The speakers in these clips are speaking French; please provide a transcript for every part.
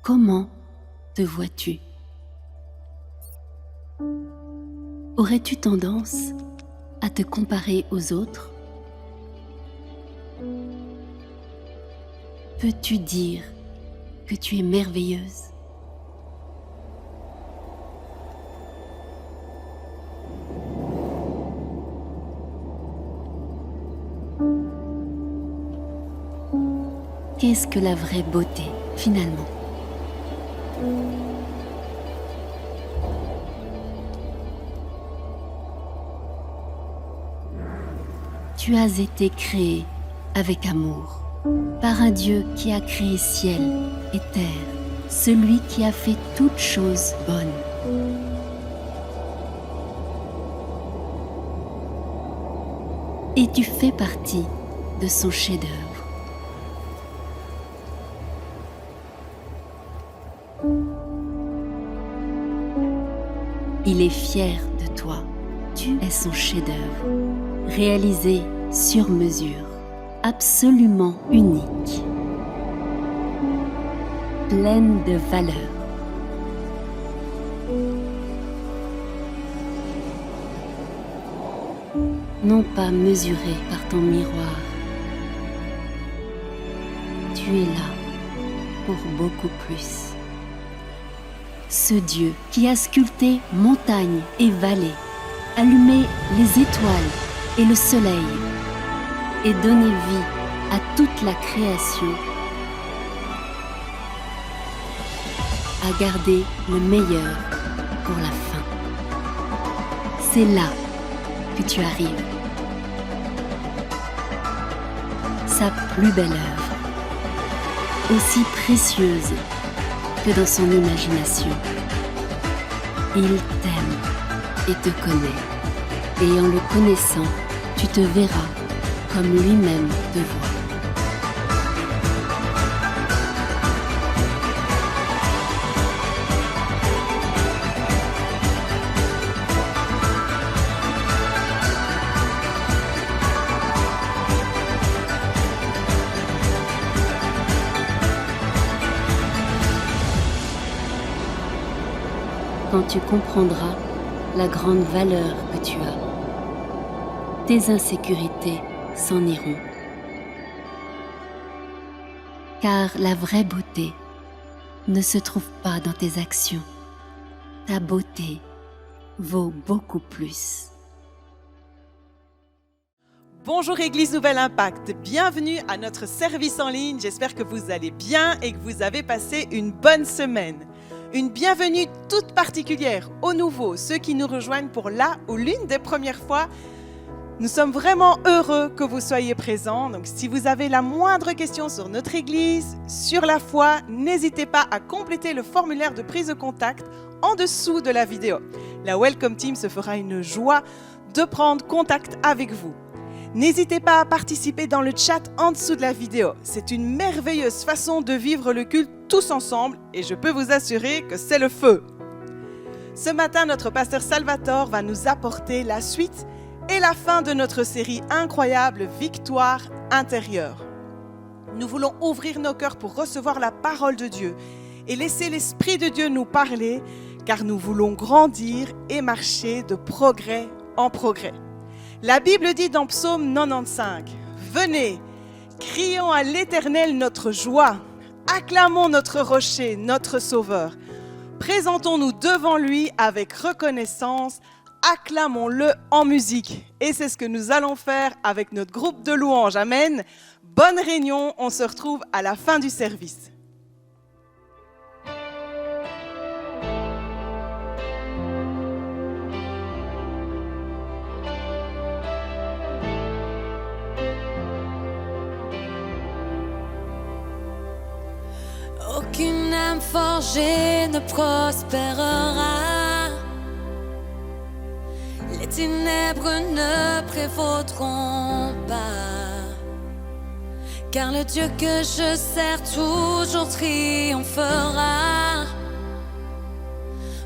comment te vois-tu? Aurais-tu tendance à te comparer aux autres? Peux-tu dire que tu es merveilleuse? Qu'est-ce que la vraie beauté, finalement? Tu as été créé avec amour, par un Dieu qui a créé ciel et terre, celui qui a fait toutes choses bonnes. Et tu fais partie de son chef-d'œuvre. Il est fier de toi. Tu es son chef-d'œuvre, réalisé sur mesure, absolument unique, pleine de valeur. Non pas mesuré par ton miroir. Tu es là pour beaucoup plus. Ce Dieu qui a sculpté montagnes et vallées, allumé les étoiles et le soleil, et donné vie à toute la création, a gardé le meilleur pour la fin. C'est là que tu arrives. Sa plus belle œuvre, aussi précieuse que dans son imagination. Il t'aime et te connaît, et en le connaissant, tu te verras comme lui-même te voit. Quand tu comprendras la grande valeur que tu as, tes insécurités s'en iront. Car la vraie beauté ne se trouve pas dans tes actions. Ta beauté vaut beaucoup plus. Bonjour Église Nouvel Impact, bienvenue à notre service en ligne. J'espère que vous allez bien et que vous avez passé une bonne semaine. Une bienvenue toute particulière aux nouveaux, ceux qui nous rejoignent pour la ou l'une des premières fois. Nous sommes vraiment heureux que vous soyez présents. Donc, si vous avez la moindre question sur notre Église, sur la foi, n'hésitez pas à compléter le formulaire de prise de contact en dessous de la vidéo. La Welcome Team se fera une joie de prendre contact avec vous. N'hésitez pas à participer dans le chat en dessous de la vidéo. C'est une merveilleuse façon de vivre le culte tous ensemble et je peux vous assurer que c'est le feu. Ce matin, notre pasteur Salvatore va nous apporter la suite et la fin de notre série incroyable Victoire intérieure. Nous voulons ouvrir nos cœurs pour recevoir la parole de Dieu et laisser l'Esprit de Dieu nous parler car nous voulons grandir et marcher de progrès en progrès. La Bible dit dans Psaume 95, « Venez, crions à l'Éternel notre joie, acclamons notre rocher, notre sauveur. Présentons-nous devant lui avec reconnaissance, acclamons-le en musique. » Et c'est ce que nous allons faire avec notre groupe de louanges. Amen. Bonne réunion, on se retrouve à la fin du service. Aucune âme forgée ne prospérera. Les ténèbres ne prévaudront pas. Car le Dieu que je sers toujours triomphera.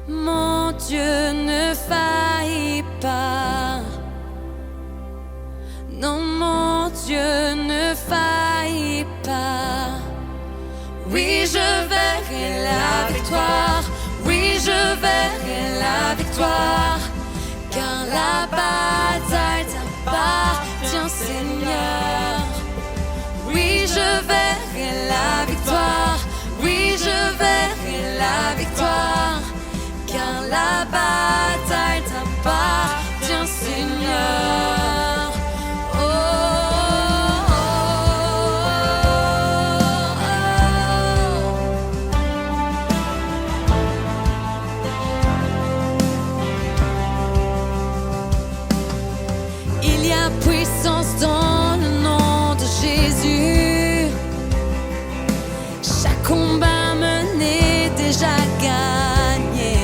Mon Dieu ne faillit pas. Non, mon Dieu ne faillit pas. Oui, je verrai la victoire. Oui, je verrai la victoire. Car la bataille t'appartient, Seigneur. Oui, je verrai la victoire. Oui, je verrai la victoire. Car la bataille t'appartient, Seigneur. Oh, oh, oh. Il y a puissance dans le nom de Jésus. Chaque combat mené déjà gagné.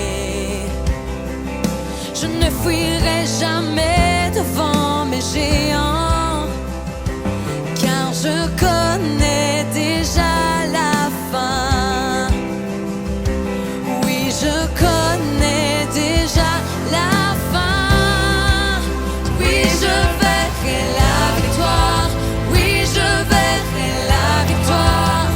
Je ne fuirai jamais devant mes géants, car je connais déjà la fin. Oui, je connais déjà la fin. Oui, je verrai la victoire. Oui, je verrai la victoire.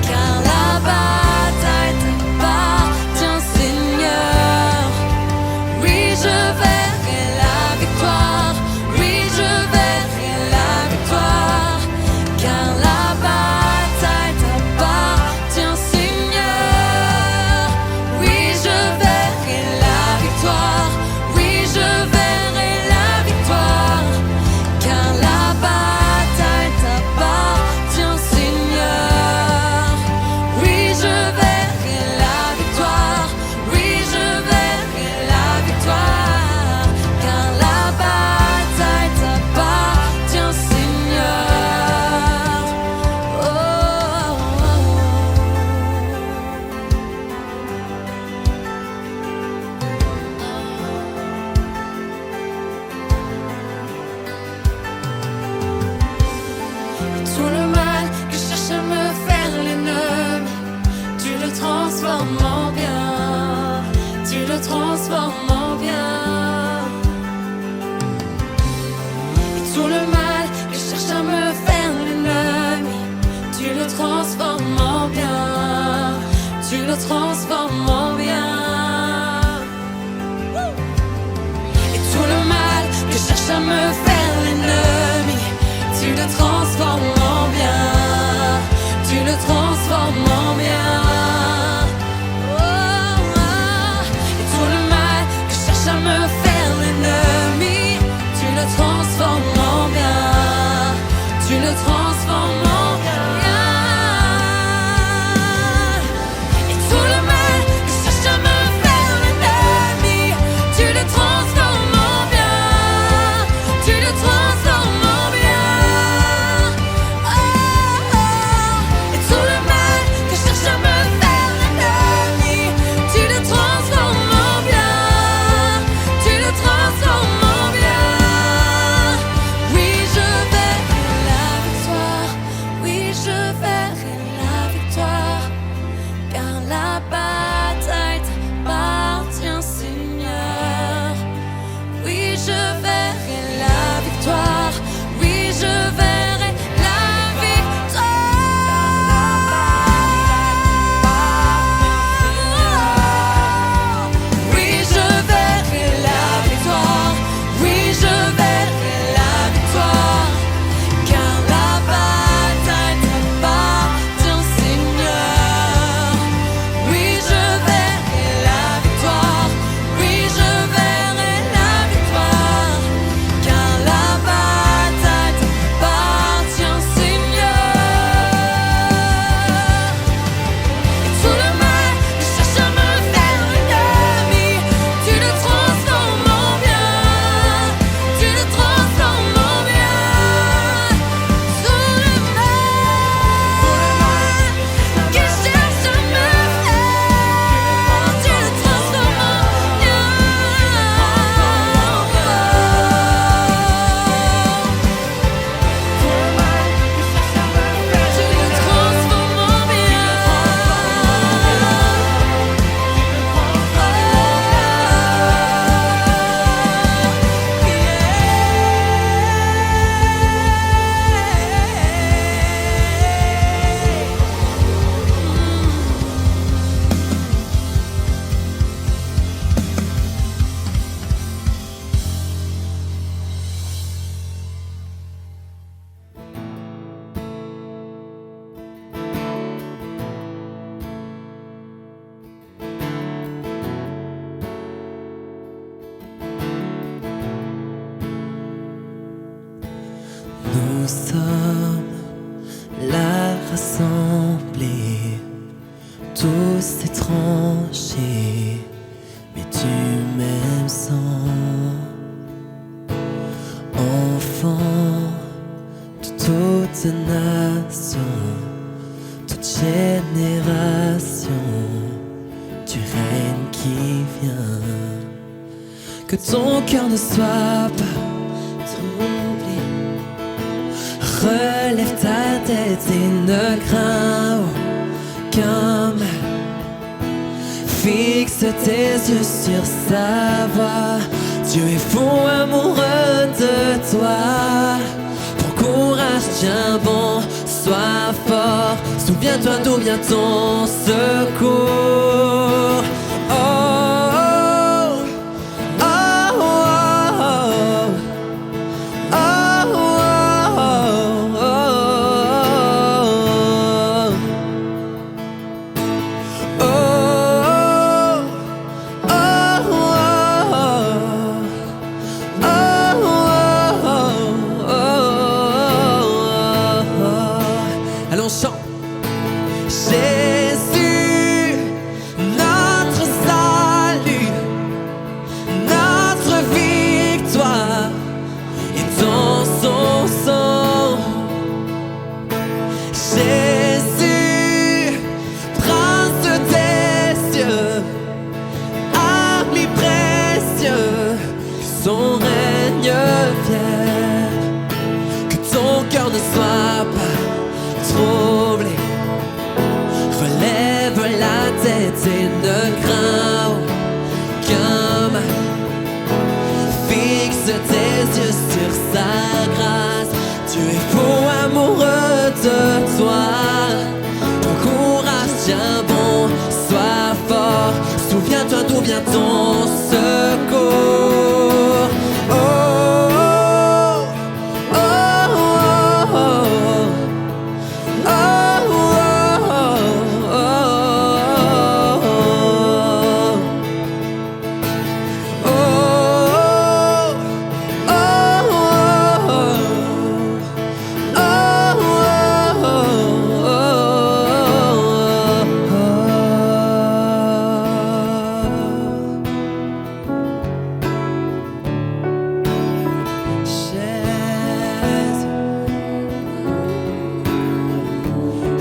Car la bataille t'appartient, Seigneur. Oui, je verrai la victoire. Oui, je verrai la victoire. Car la bataille t'appartient, Seigneur. Oui, je verrai la victoire. Oui, je verrai la victoire. Car la bataille t'appartient, Seigneur. Oui, je verrai la victoire. Oui, je verrai la victoire. Car la bataille t'appartient, Seigneur. Oh, oh, oh. Tout le mal que cherche à me faire l'ennemi, tu le transformes en bien. Tu le transformes en bien. Et tout le mal que cherche à me faire l'ennemi, tu le transformes en bien. Tu le transformes en bien. Et tout le mal que cherche à me faire l'ennemi, tu le transformes en bien. Tu le transformes en bien. Oh, oh. Et tout le mal que cherche à me faire l'ennemi, tu le transformes en bien. Tu le transformes en bien. Et tout le mal que cherche à me faire l'ennemi, tu le transformes en bien. Tu le transformes en bien. Oh, oh. Et tout le mal que cherche à me faire l'ennemi, tu le transformes en bien. Tu le transformes en bien. Oui, je verrai la victoire. Nous sommes là rassemblés, tous étrangers, mais tu m'aimes sans. Enfants de toute nation, toute génération, du règne qui vient. Que ton cœur ne soit pas troublé. Relève ta tête et ne crains aucun mal. Fixe tes yeux sur sa voix. Dieu est fou amoureux de toi. Prends courage, tiens bon, sois fort. Souviens-toi d'où vient ton secours. Oh, oh, oh, oh, oh, oh, oh, oh. Allons, chante. Jésus, notre salut, notre victoire est dans son sang. Jésus, prince des cieux, ami précieux, son règne fier. Que ton cœur ne soit pas troublé. Relève la tête et ne crains aucun mal. Fixe tes yeux sur sa grâce. Dieu est fou amoureux de toi. Ton courage, tiens bon, sois fort. Souviens-toi d'où vient ton secours. Oh, oh, oh, oh, oh, oh, oh, oh,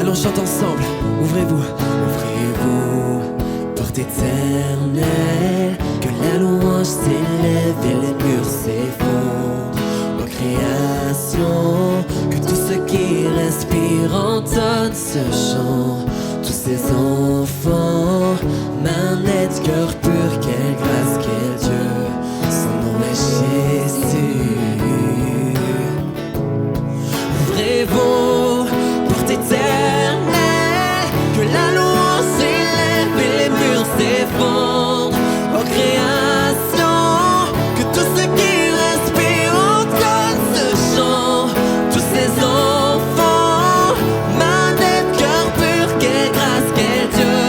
Allons, chante ensemble. Ouvrez-vous, ouvrez-vous, porte éternelle. Que la louange s'élève et les murs s'effondrent. Ô création, que tout ce qui respire entonne ce chant. Tous ces enfants, main nette, cœur pur, quelle grâce, quel Dieu. Son nom est Jésus. Ouvrez-vous, porte éternelle, que la louange s'élève et les murs s'effondrent. Ô création, que tout ce qui respire entonne ce chant. Tous ces enfants, main nette, cœur pur, quelle grâce, quel Dieu.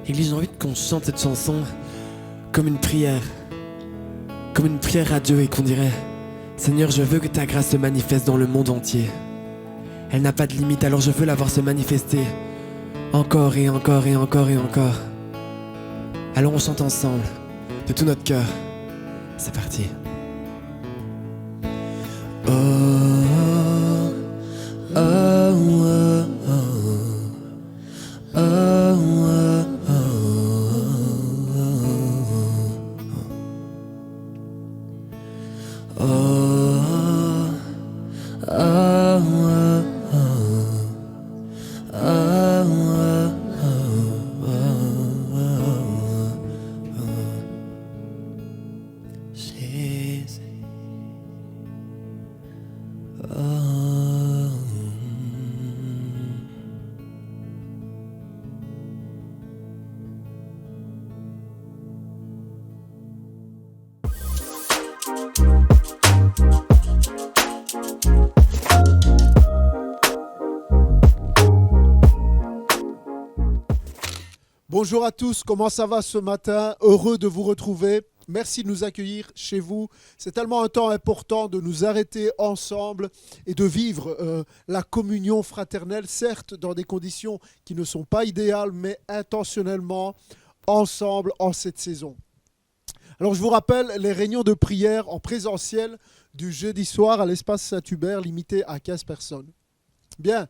Église, j'ai envie qu'on chante cette chanson comme une prière à Dieu et qu'on dirait: Seigneur, je veux que ta grâce se manifeste dans le monde entier. Elle n'a pas de limite, alors je veux la voir se manifester encore et encore et encore et encore. Alors on chante ensemble, de tout notre cœur. C'est parti. Oh, oh, oh, oh, oh, oh, oh, oh. Bonjour à tous, comment ça va ce matin? Heureux de vous retrouver. Merci de nous accueillir chez vous. C'est tellement un temps important de nous arrêter ensemble et de vivre la communion fraternelle, certes dans des conditions qui ne sont pas idéales, mais intentionnellement ensemble en cette saison. Alors je vous rappelle les réunions de prière en présentiel du jeudi soir à l'espace Saint-Hubert, limité à 15 personnes. Bien.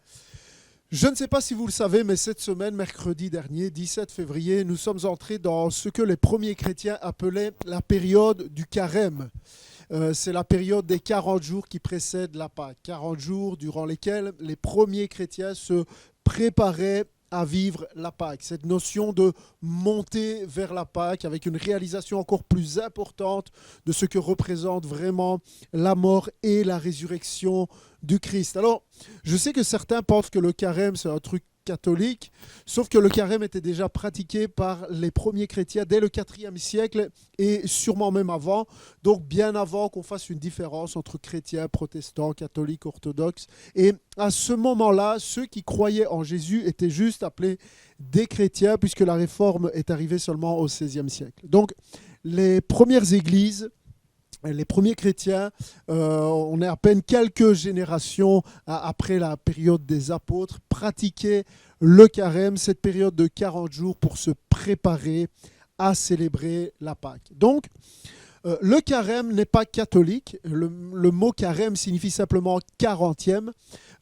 Je ne sais pas si vous le savez, mais cette semaine, mercredi dernier, 17 février, nous sommes entrés dans ce que les premiers chrétiens appelaient la période du carême. C'est la période des 40 jours qui précèdent la Pâque. 40 jours durant lesquels les premiers chrétiens se préparaient à vivre la Pâque. Cette notion de monter vers la Pâque avec une réalisation encore plus importante de ce que représente vraiment la mort et la résurrection du Christ. Alors, je sais que certains pensent que le carême, c'est un truc catholique, sauf que le carême était déjà pratiqué par les premiers chrétiens dès le IVe siècle et sûrement même avant, donc bien avant qu'on fasse une différence entre chrétiens, protestants, catholiques, orthodoxes. Et à ce moment-là, ceux qui croyaient en Jésus étaient juste appelés des chrétiens, puisque la réforme est arrivée seulement au XVIe siècle. Donc, les premières églises, les premiers chrétiens, on est à peine quelques générations après la période des apôtres, pratiquaient le carême, cette période de 40 jours pour se préparer à célébrer la Pâque. Donc, le carême n'est pas catholique. Le mot carême signifie simplement 40e.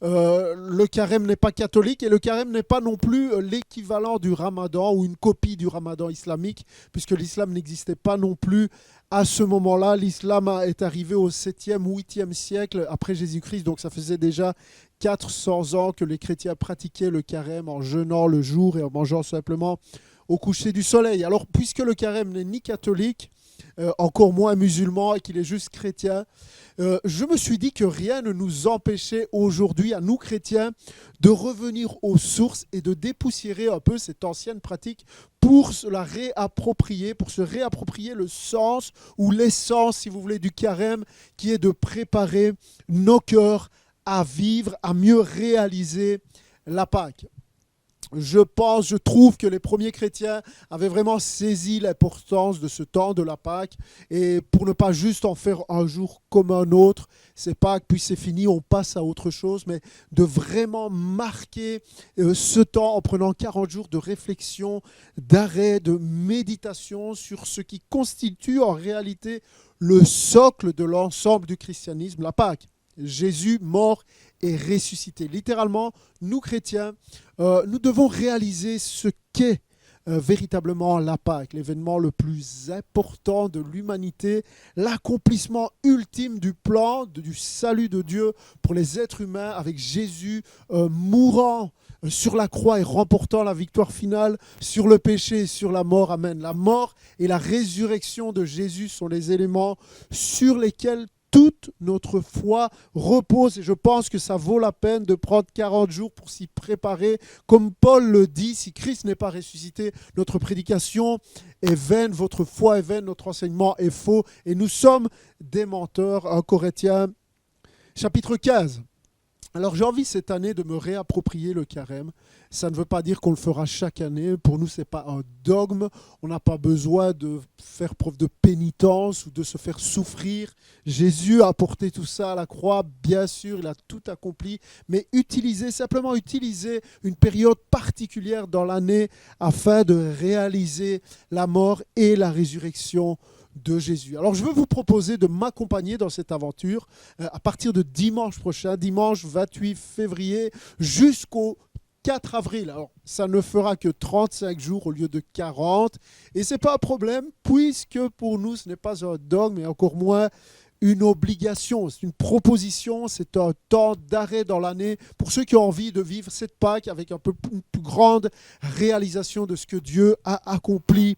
Le carême n'est pas catholique et le carême n'est pas non plus l'équivalent du ramadan ou une copie du ramadan islamique, puisque l'islam n'existait pas non plus à ce moment-là. L'islam est arrivé au 7e ou 8e siècle après Jésus-Christ, donc ça faisait déjà 400 ans que les chrétiens pratiquaient le carême en jeûnant le jour et en mangeant simplement au coucher du soleil. Alors, puisque le carême n'est ni catholique, encore moins musulman et qu'il est juste chrétien, je me suis dit que rien ne nous empêchait aujourd'hui, à nous chrétiens, de revenir aux sources et de dépoussiérer un peu cette ancienne pratique pour se la réapproprier, pour se réapproprier le sens ou l'essence, si vous voulez, du carême, qui est de préparer nos cœurs à vivre, à mieux réaliser la Pâque. Je trouve que les premiers chrétiens avaient vraiment saisi l'importance de ce temps de la Pâque et pour ne pas juste en faire un jour comme un autre, c'est Pâques, puis c'est fini, on passe à autre chose, mais de vraiment marquer ce temps en prenant 40 jours de réflexion, d'arrêt, de méditation sur ce qui constitue en réalité le socle de l'ensemble du christianisme, la Pâque. Jésus mort et ressuscité. Littéralement, nous chrétiens, nous devons réaliser ce qu'est véritablement la Pâque, l'événement le plus important de l'humanité, l'accomplissement ultime du plan du salut de Dieu pour les êtres humains avec Jésus mourant sur la croix et remportant la victoire finale sur le péché et sur la mort. Amen. La mort et la résurrection de Jésus sont les éléments sur lesquels toute notre foi repose et je pense que ça vaut la peine de prendre 40 jours pour s'y préparer. Comme Paul le dit, si Christ n'est pas ressuscité, notre prédication est vaine, votre foi est vaine, notre enseignement est faux et nous sommes des menteurs. 1 Corinthiens chapitre 15. Alors j'ai envie cette année de me réapproprier le carême. Ça ne veut pas dire qu'on le fera chaque année. Pour nous, ce n'est pas un dogme. On n'a pas besoin de faire preuve de pénitence ou de se faire souffrir. Jésus a apporté tout ça à la croix. Bien sûr, il a tout accompli. Mais simplement utiliser une période particulière dans l'année afin de réaliser la mort et la résurrection de Jésus. Alors je veux vous proposer de m'accompagner dans cette aventure à partir de dimanche prochain, dimanche 28 février jusqu'au 4 avril. Alors ça ne fera que 35 jours au lieu de 40 et ce n'est pas un problème puisque pour nous ce n'est pas un dogme et encore moins une obligation, c'est une proposition, c'est un temps d'arrêt dans l'année pour ceux qui ont envie de vivre cette Pâque avec un peu une plus grande réalisation de ce que Dieu a accompli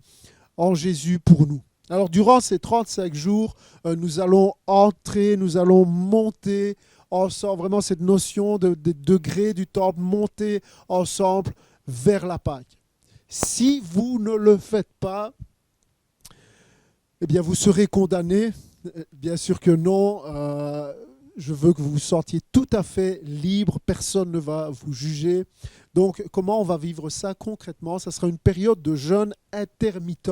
en Jésus pour nous. Alors, durant ces 35 jours, nous allons monter ensemble, vraiment cette notion de degrés du temple, monter ensemble vers la Pâque. Si vous ne le faites pas, eh bien, vous serez condamnés. Bien sûr que non. Je veux que vous vous sentiez tout à fait libre. Personne ne va vous juger. Donc, comment on va vivre ça concrètement? Ça sera une période de jeûne intermittent,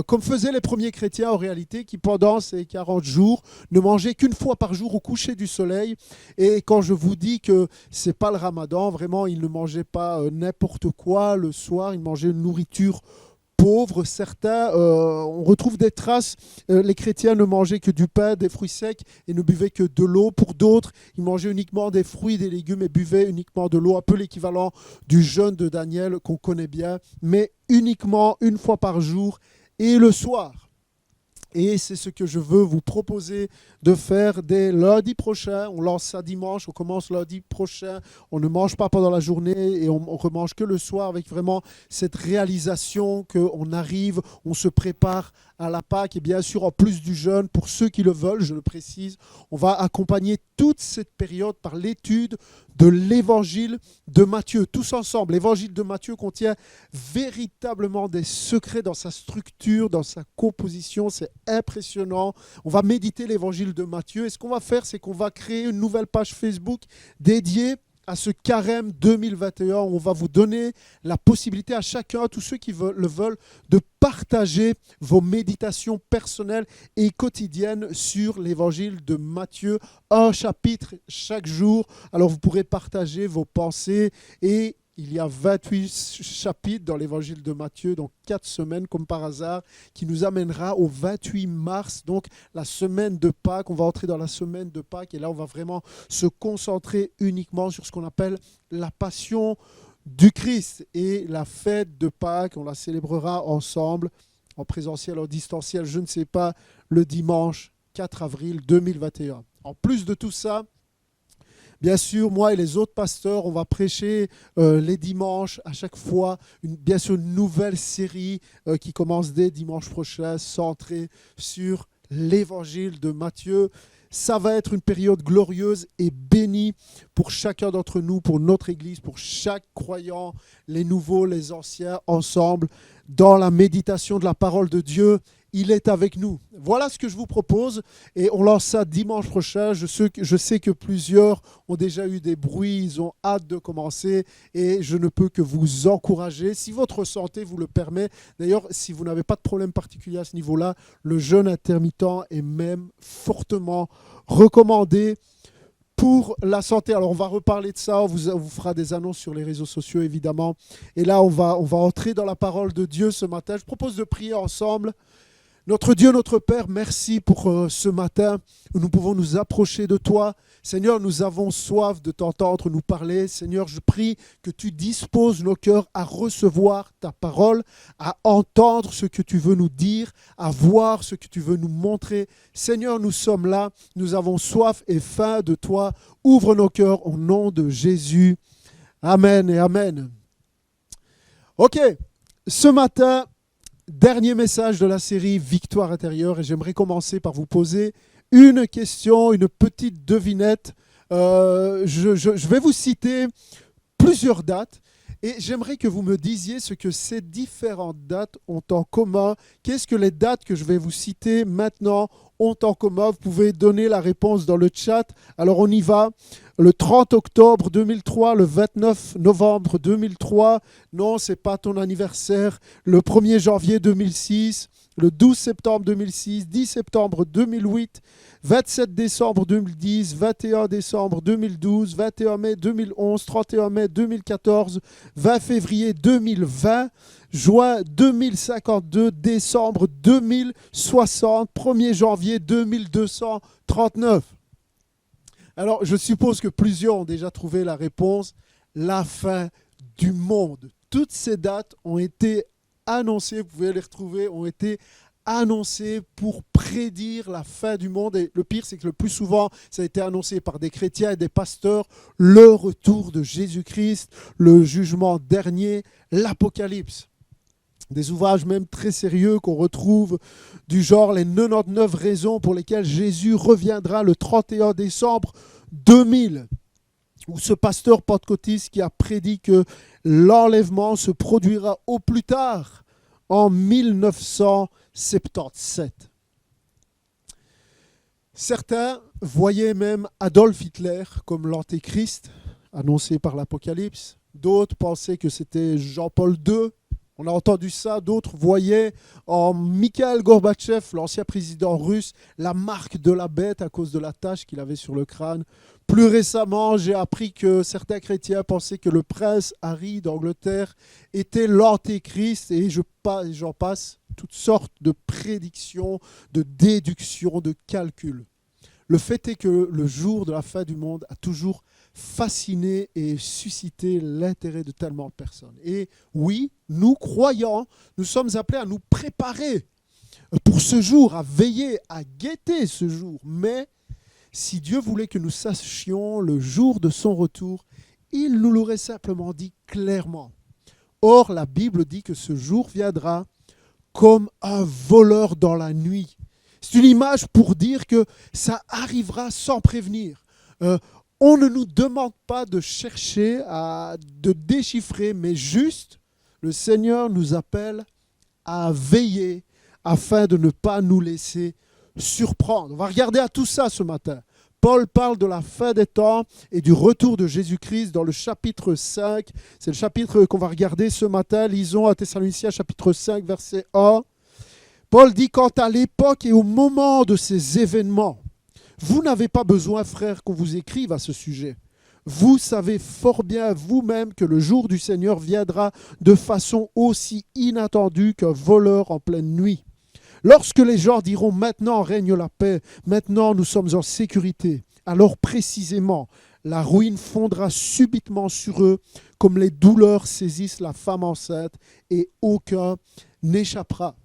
comme faisaient les premiers chrétiens en réalité, qui pendant ces 40 jours ne mangeaient qu'une fois par jour au coucher du soleil. Et quand je vous dis que ce n'est pas le ramadan, vraiment, ils ne mangeaient pas n'importe quoi le soir, ils mangeaient une nourriture pauvres, certains, on retrouve des traces, les chrétiens ne mangeaient que du pain, des fruits secs et ne buvaient que de l'eau. Pour d'autres, ils mangeaient uniquement des fruits, des légumes et buvaient uniquement de l'eau, un peu l'équivalent du jeûne de Daniel qu'on connaît bien, mais uniquement une fois par jour et le soir. Et c'est ce que je veux vous proposer de faire dès lundi prochain. On lance ça dimanche, on commence lundi prochain. On ne mange pas pendant la journée et on remange que le soir avec vraiment cette réalisation qu'on arrive, on se prépare à la Pâque. Et bien sûr, en plus du jeûne, pour ceux qui le veulent, je le précise, on va accompagner toute cette période par l'étude de l'évangile de Matthieu. Tous ensemble, l'évangile de Matthieu contient véritablement des secrets dans sa structure, dans sa composition. C'est impressionnant. On va méditer l'évangile de Matthieu. Et ce qu'on va faire, c'est qu'on va créer une nouvelle page Facebook dédiée à ce carême 2021. On va vous donner la possibilité à chacun, à tous ceux qui le veulent, de partager vos méditations personnelles et quotidiennes sur l'évangile de Matthieu. Un chapitre chaque jour. Alors vous pourrez partager vos pensées et il y a 28 chapitres dans l'évangile de Matthieu, donc 4 semaines comme par hasard, qui nous amènera au 28 mars, donc la semaine de Pâques. On va entrer dans la semaine de Pâques et là on va vraiment se concentrer uniquement sur ce qu'on appelle la passion du Christ et la fête de Pâques. On la célébrera ensemble en présentiel, en distanciel, je ne sais pas, le dimanche 4 avril 2021. En plus de tout ça, bien sûr, moi et les autres pasteurs, on va prêcher les dimanches à chaque fois, bien sûr une nouvelle série qui commence dès dimanche prochain, centrée sur l'évangile de Matthieu. Ça va être une période glorieuse et bénie pour chacun d'entre nous, pour notre Église, pour chaque croyant, les nouveaux, les anciens, ensemble, dans la méditation de la parole de Dieu. Il est avec nous. Voilà ce que je vous propose et on lance ça dimanche prochain. Je sais que plusieurs ont déjà eu des bruits, ils ont hâte de commencer et je ne peux que vous encourager. Si votre santé vous le permet, d'ailleurs, si vous n'avez pas de problème particulier à ce niveau-là, le jeûne intermittent est même fortement recommandé pour la santé. Alors on va reparler de ça, on vous fera des annonces sur les réseaux sociaux évidemment. Et là, on va entrer dans la parole de Dieu ce matin. Je propose de prier ensemble. Notre Dieu, notre Père, merci pour ce matin où nous pouvons nous approcher de toi. Seigneur, nous avons soif de t'entendre nous parler. Seigneur, je prie que tu disposes nos cœurs à recevoir ta parole, à entendre ce que tu veux nous dire, à voir ce que tu veux nous montrer. Seigneur, nous sommes là, nous avons soif et faim de toi. Ouvre nos cœurs au nom de Jésus. Amen et amen. Ok, ce matin, dernier message de la série Victoire intérieure et j'aimerais commencer par vous poser une question, une petite devinette. Je vais vous citer plusieurs dates Et j'aimerais que vous me disiez ce que ces différentes dates ont en commun. Qu'est-ce que les dates que je vais vous citer maintenant ont en commun? Vous pouvez donner la réponse dans le chat. Alors on y va. Le 30 octobre 2003, le 29 novembre 2003. Non, ce n'est pas ton anniversaire. Le 1er janvier 2006. Le 12 septembre 2006, 10 septembre 2008, 27 décembre 2010, 21 décembre 2012, 21 mai 2011, 31 mai 2014, 20 février 2020, juin 2052, décembre 2060, 1er janvier 2239. Alors, je suppose que plusieurs ont déjà trouvé la réponse, la fin du monde. Toutes ces dates ont été annoncées, vous pouvez les retrouver, ont été annoncées pour prédire la fin du monde. Et le pire, c'est que le plus souvent, ça a été annoncé par des chrétiens et des pasteurs, le retour de Jésus-Christ, le jugement dernier, l'Apocalypse. Des ouvrages même très sérieux qu'on retrouve du genre les 99 raisons pour lesquelles Jésus reviendra le 31 décembre 2000. Ou ce pasteur pentecôtiste qui a prédit que l'enlèvement se produira au plus tard en 1977. Certains voyaient même Adolf Hitler comme l'antéchrist annoncé par l'Apocalypse. D'autres pensaient que c'était Jean-Paul II. On a entendu ça. D'autres voyaient en Mikhail Gorbatchev, l'ancien président russe, la marque de la bête à cause de la tache qu'il avait sur le crâne. Plus récemment, j'ai appris que certains chrétiens pensaient que le prince Harry d'Angleterre était l'antéchrist et j'en passe toutes sortes de prédictions, de déductions, de calculs. Le fait est que le jour de la fin du monde a toujours fasciné et suscité l'intérêt de tellement de personnes. Et oui, nous croyants, nous sommes appelés à nous préparer pour ce jour, à veiller, à guetter ce jour. Mais si Dieu voulait que nous sachions le jour de son retour, il nous l'aurait simplement dit clairement. Or, la Bible dit que ce jour viendra comme un voleur dans la nuit. C'est une image pour dire que ça arrivera sans prévenir. On ne nous demande pas de chercher, de déchiffrer, mais juste, le Seigneur nous appelle à veiller afin de ne pas nous laisser surprendre. On va regarder à tout ça ce matin. Paul parle de la fin des temps et du retour de Jésus-Christ dans le chapitre 5. C'est le chapitre qu'on va regarder ce matin. Lisons à Thessaloniciens chapitre 5, verset 1. Paul dit « Quant à l'époque et au moment de ces événements, vous n'avez pas besoin, frères, qu'on vous écrive à ce sujet. Vous savez fort bien vous-même que le jour du Seigneur viendra de façon aussi inattendue qu'un voleur en pleine nuit. Lorsque les gens diront « Maintenant règne la paix, maintenant nous sommes en sécurité », alors précisément, la ruine fondra subitement sur eux, comme les douleurs saisissent la femme enceinte, et aucun n'échappera.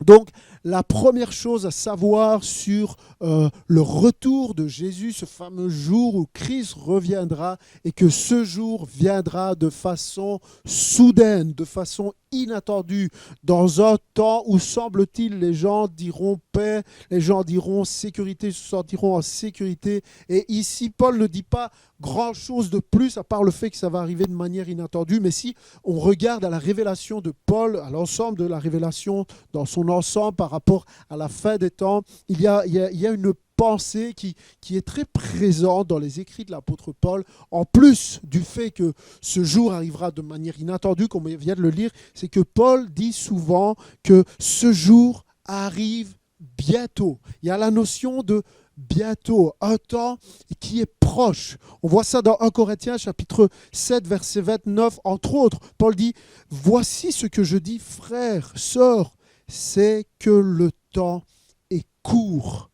Donc, la première chose à savoir sur le retour de Jésus, ce fameux jour où Christ reviendra, et que ce jour viendra de façon soudaine, de façon inattendue, dans un temps où, semble-t-il, les gens diront paix, les gens diront sécurité, se sentiront en sécurité. Et ici, Paul ne dit pas grand-chose de plus, à part le fait que ça va arriver de manière inattendue. Mais si on regarde à la révélation de Paul, à l'ensemble de la révélation dans son ensemble par rapport à la fin des temps, il y a une pensée qui est très présente dans les écrits de l'apôtre Paul, en plus du fait que ce jour arrivera de manière inattendue, comme on vient de le lire, c'est que Paul dit souvent que ce jour arrive bientôt. Il y a la notion de bientôt, un temps qui est proche. On voit ça dans 1 Corinthiens chapitre 7, verset 29, entre autres. Paul dit « Voici ce que je dis, frères, sœurs, c'est que le temps est court. »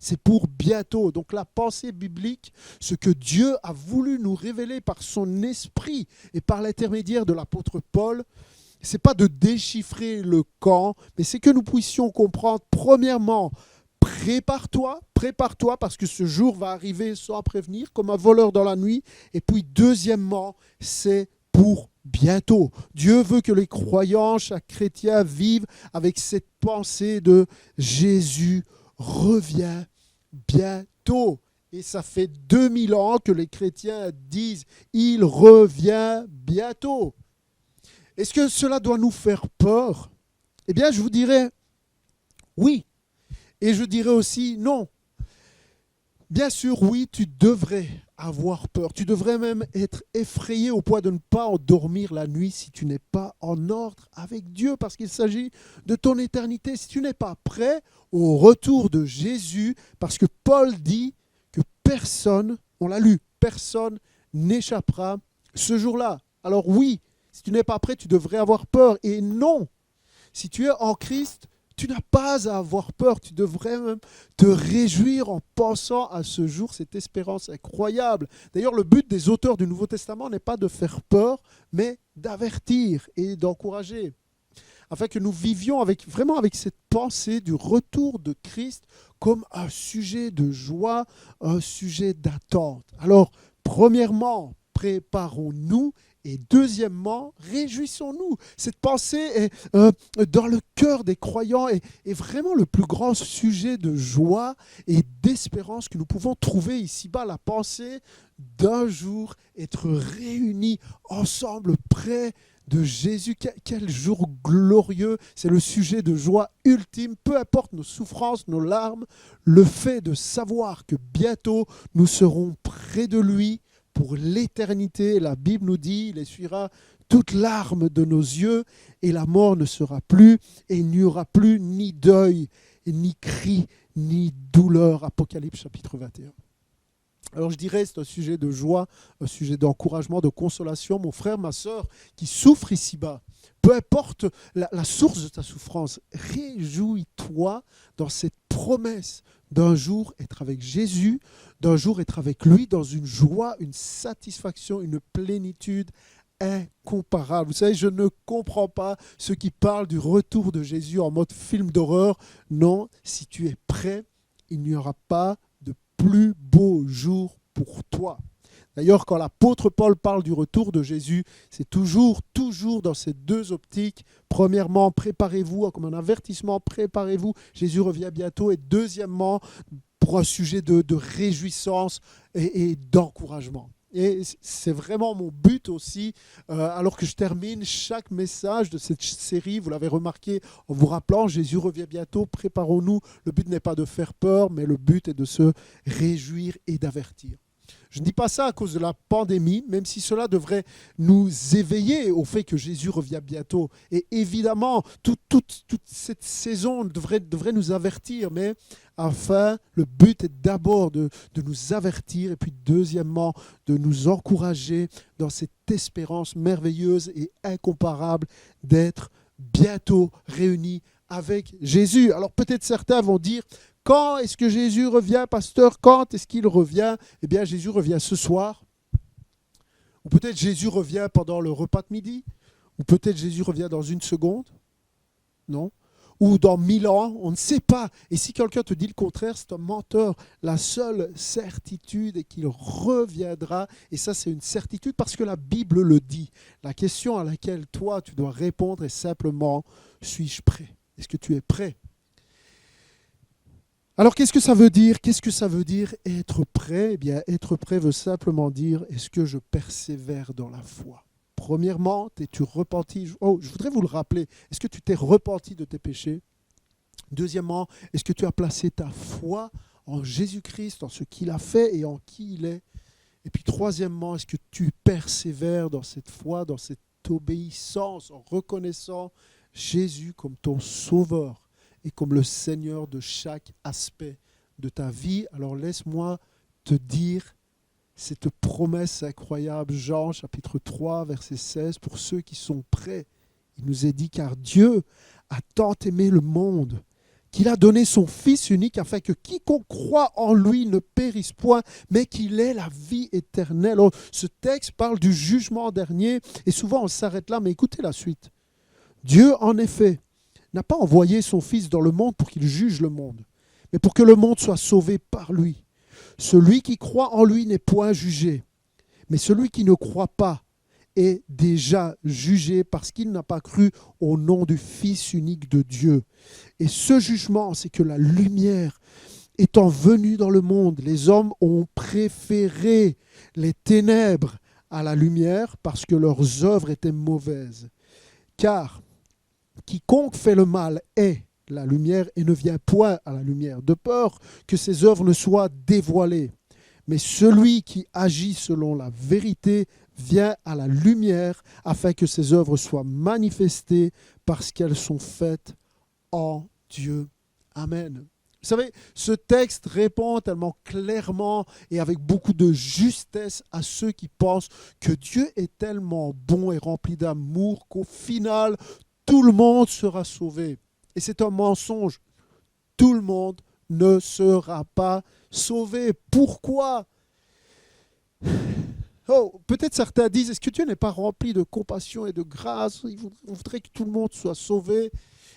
C'est pour bientôt. Donc la pensée biblique, ce que Dieu a voulu nous révéler par son esprit et par l'intermédiaire de l'apôtre Paul, ce n'est pas de déchiffrer le quand, mais c'est que nous puissions comprendre, premièrement, prépare-toi parce que ce jour va arriver sans prévenir, comme un voleur dans la nuit. Et puis deuxièmement, c'est pour bientôt. Dieu veut que les croyants, chaque chrétien, vivent avec cette pensée de Jésus revient bientôt. Et ça fait 2000 ans que les chrétiens disent « Il revient bientôt ». Est-ce que cela doit nous faire peur? Eh bien, je vous dirais oui. Et je dirais aussi non. Bien sûr, oui, tu devrais avoir peur. Tu devrais même être effrayé au point de ne pas endormir la nuit si tu n'es pas en ordre avec Dieu, parce qu'il s'agit de ton éternité. Si tu n'es pas prêt au retour de Jésus, parce que Paul dit que personne, on l'a lu, personne n'échappera ce jour-là. Alors oui, si tu n'es pas prêt, tu devrais avoir peur. Et non, si tu es en Christ, tu n'as pas à avoir peur, tu devrais même te réjouir en pensant à ce jour, cette espérance incroyable. D'ailleurs, le but des auteurs du Nouveau Testament n'est pas de faire peur, mais d'avertir et d'encourager, afin que nous vivions vraiment avec cette pensée du retour de Christ comme un sujet de joie, un sujet d'attente. Alors, premièrement, préparons-nous. Et deuxièmement, réjouissons-nous. Cette pensée est dans le cœur des croyants est vraiment le plus grand sujet de joie et d'espérance que nous pouvons trouver ici-bas. La pensée d'un jour être réunis ensemble près de Jésus. Quel jour glorieux. C'est le sujet de joie ultime. Peu importe nos souffrances, nos larmes, le fait de savoir que bientôt nous serons près de lui pour l'éternité. La Bible nous dit, il essuiera toute larme de nos yeux et la mort ne sera plus et il n'y aura plus ni deuil, ni cri, ni douleur. Apocalypse chapitre 21. Alors je dirais, c'est un sujet de joie, un sujet d'encouragement, de consolation. Mon frère, ma sœur qui souffre ici-bas, peu importe la source de ta souffrance, réjouis-toi dans cette promesse d'un jour être avec Jésus, d'un jour être avec lui dans une joie, une satisfaction, une plénitude incomparable. Vous savez, je ne comprends pas ceux qui parlent du retour de Jésus en mode film d'horreur. Non, si tu es prêt, il n'y aura pas de plus beau jour pour toi. D'ailleurs, quand l'apôtre Paul parle du retour de Jésus, c'est toujours dans ces deux optiques. Premièrement, préparez-vous, comme un avertissement, préparez-vous, Jésus revient bientôt. Et deuxièmement, pour un sujet de réjouissance et d'encouragement. Et c'est vraiment mon but aussi, alors que je termine chaque message de cette série, vous l'avez remarqué, en vous rappelant, Jésus revient bientôt, préparons-nous. Le but n'est pas de faire peur, mais le but est de se réjouir et d'avertir. Je ne dis pas ça à cause de la pandémie, même si cela devrait nous éveiller au fait que Jésus revient bientôt. Et évidemment, toute cette saison devrait nous avertir, mais enfin, le but est d'abord de nous avertir et puis deuxièmement, de nous encourager dans cette espérance merveilleuse et incomparable d'être bientôt réunis avec Jésus. Alors peut-être certains vont dire, quand est-ce que Jésus revient, pasteur? Quand est-ce qu'il revient? Eh bien, Jésus revient ce soir. Ou peut-être Jésus revient pendant le repas de midi. Ou peut-être Jésus revient dans une seconde. Non. Ou dans 1000 ans, on ne sait pas. Et si quelqu'un te dit le contraire, c'est un menteur. La seule certitude est qu'il reviendra. Et ça, c'est une certitude parce que la Bible le dit. La question à laquelle toi, tu dois répondre est simplement, suis-je prêt? Est-ce que tu es prêt? Alors, qu'est-ce que ça veut dire? Qu'est-ce que ça veut dire être prêt? Eh bien, être prêt veut simplement dire, est-ce que je persévère dans la foi? Premièrement, t'es-tu repenti? Oh, je voudrais vous le rappeler. Est-ce que tu t'es repenti de tes péchés? Deuxièmement, est-ce que tu as placé ta foi en Jésus-Christ, en ce qu'il a fait et en qui il est? Et puis troisièmement, est-ce que tu persévères dans cette foi, dans cette obéissance, en reconnaissant Jésus comme ton sauveur et comme le Seigneur de chaque aspect de ta vie? Alors laisse-moi te dire cette promesse incroyable, Jean chapitre 3, verset 16, pour ceux qui sont prêts. Il nous est dit, car Dieu a tant aimé le monde qu'il a donné son Fils unique afin que quiconque croit en lui ne périsse point, mais qu'il ait la vie éternelle. Alors, ce texte parle du jugement dernier et souvent on s'arrête là, mais écoutez la suite. Dieu, en effet, n'a pas envoyé son Fils dans le monde pour qu'il juge le monde, mais pour que le monde soit sauvé par lui. Celui qui croit en lui n'est point jugé, mais celui qui ne croit pas est déjà jugé parce qu'il n'a pas cru au nom du Fils unique de Dieu. Et ce jugement, c'est que la lumière étant venu dans le monde, les hommes ont préféré les ténèbres à la lumière parce que leurs œuvres étaient mauvaises. Car quiconque fait le mal est la lumière et ne vient point à la lumière, de peur que ses œuvres ne soient dévoilées. Mais celui qui agit selon la vérité vient à la lumière afin que ses œuvres soient manifestées parce qu'elles sont faites en Dieu. Amen. Vous savez, ce texte répond tellement clairement et avec beaucoup de justesse à ceux qui pensent que Dieu est tellement bon et rempli d'amour qu'au final, tout le monde sera sauvé. Et c'est un mensonge. Tout le monde ne sera pas sauvé. Pourquoi ? Oh, peut-être certains disent, est-ce que Dieu n'est pas rempli de compassion et de grâce ? Il voudrait que tout le monde soit sauvé.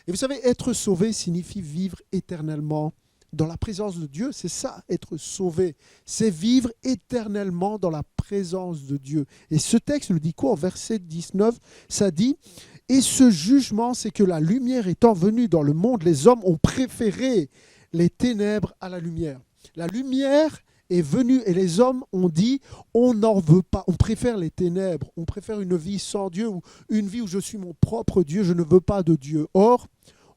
Et vous savez, être sauvé signifie vivre éternellement dans la présence de Dieu. C'est ça, être sauvé. C'est vivre éternellement dans la présence de Dieu. Et ce texte nous dit quoi ? En verset 19, ça dit « Et ce jugement, c'est que la lumière étant venue dans le monde, les hommes ont préféré les ténèbres à la lumière. » La lumière est venue et les hommes ont dit « On n'en veut pas, on préfère les ténèbres, on préfère une vie sans Dieu ou une vie où je suis mon propre Dieu, je ne veux pas de Dieu. » Or,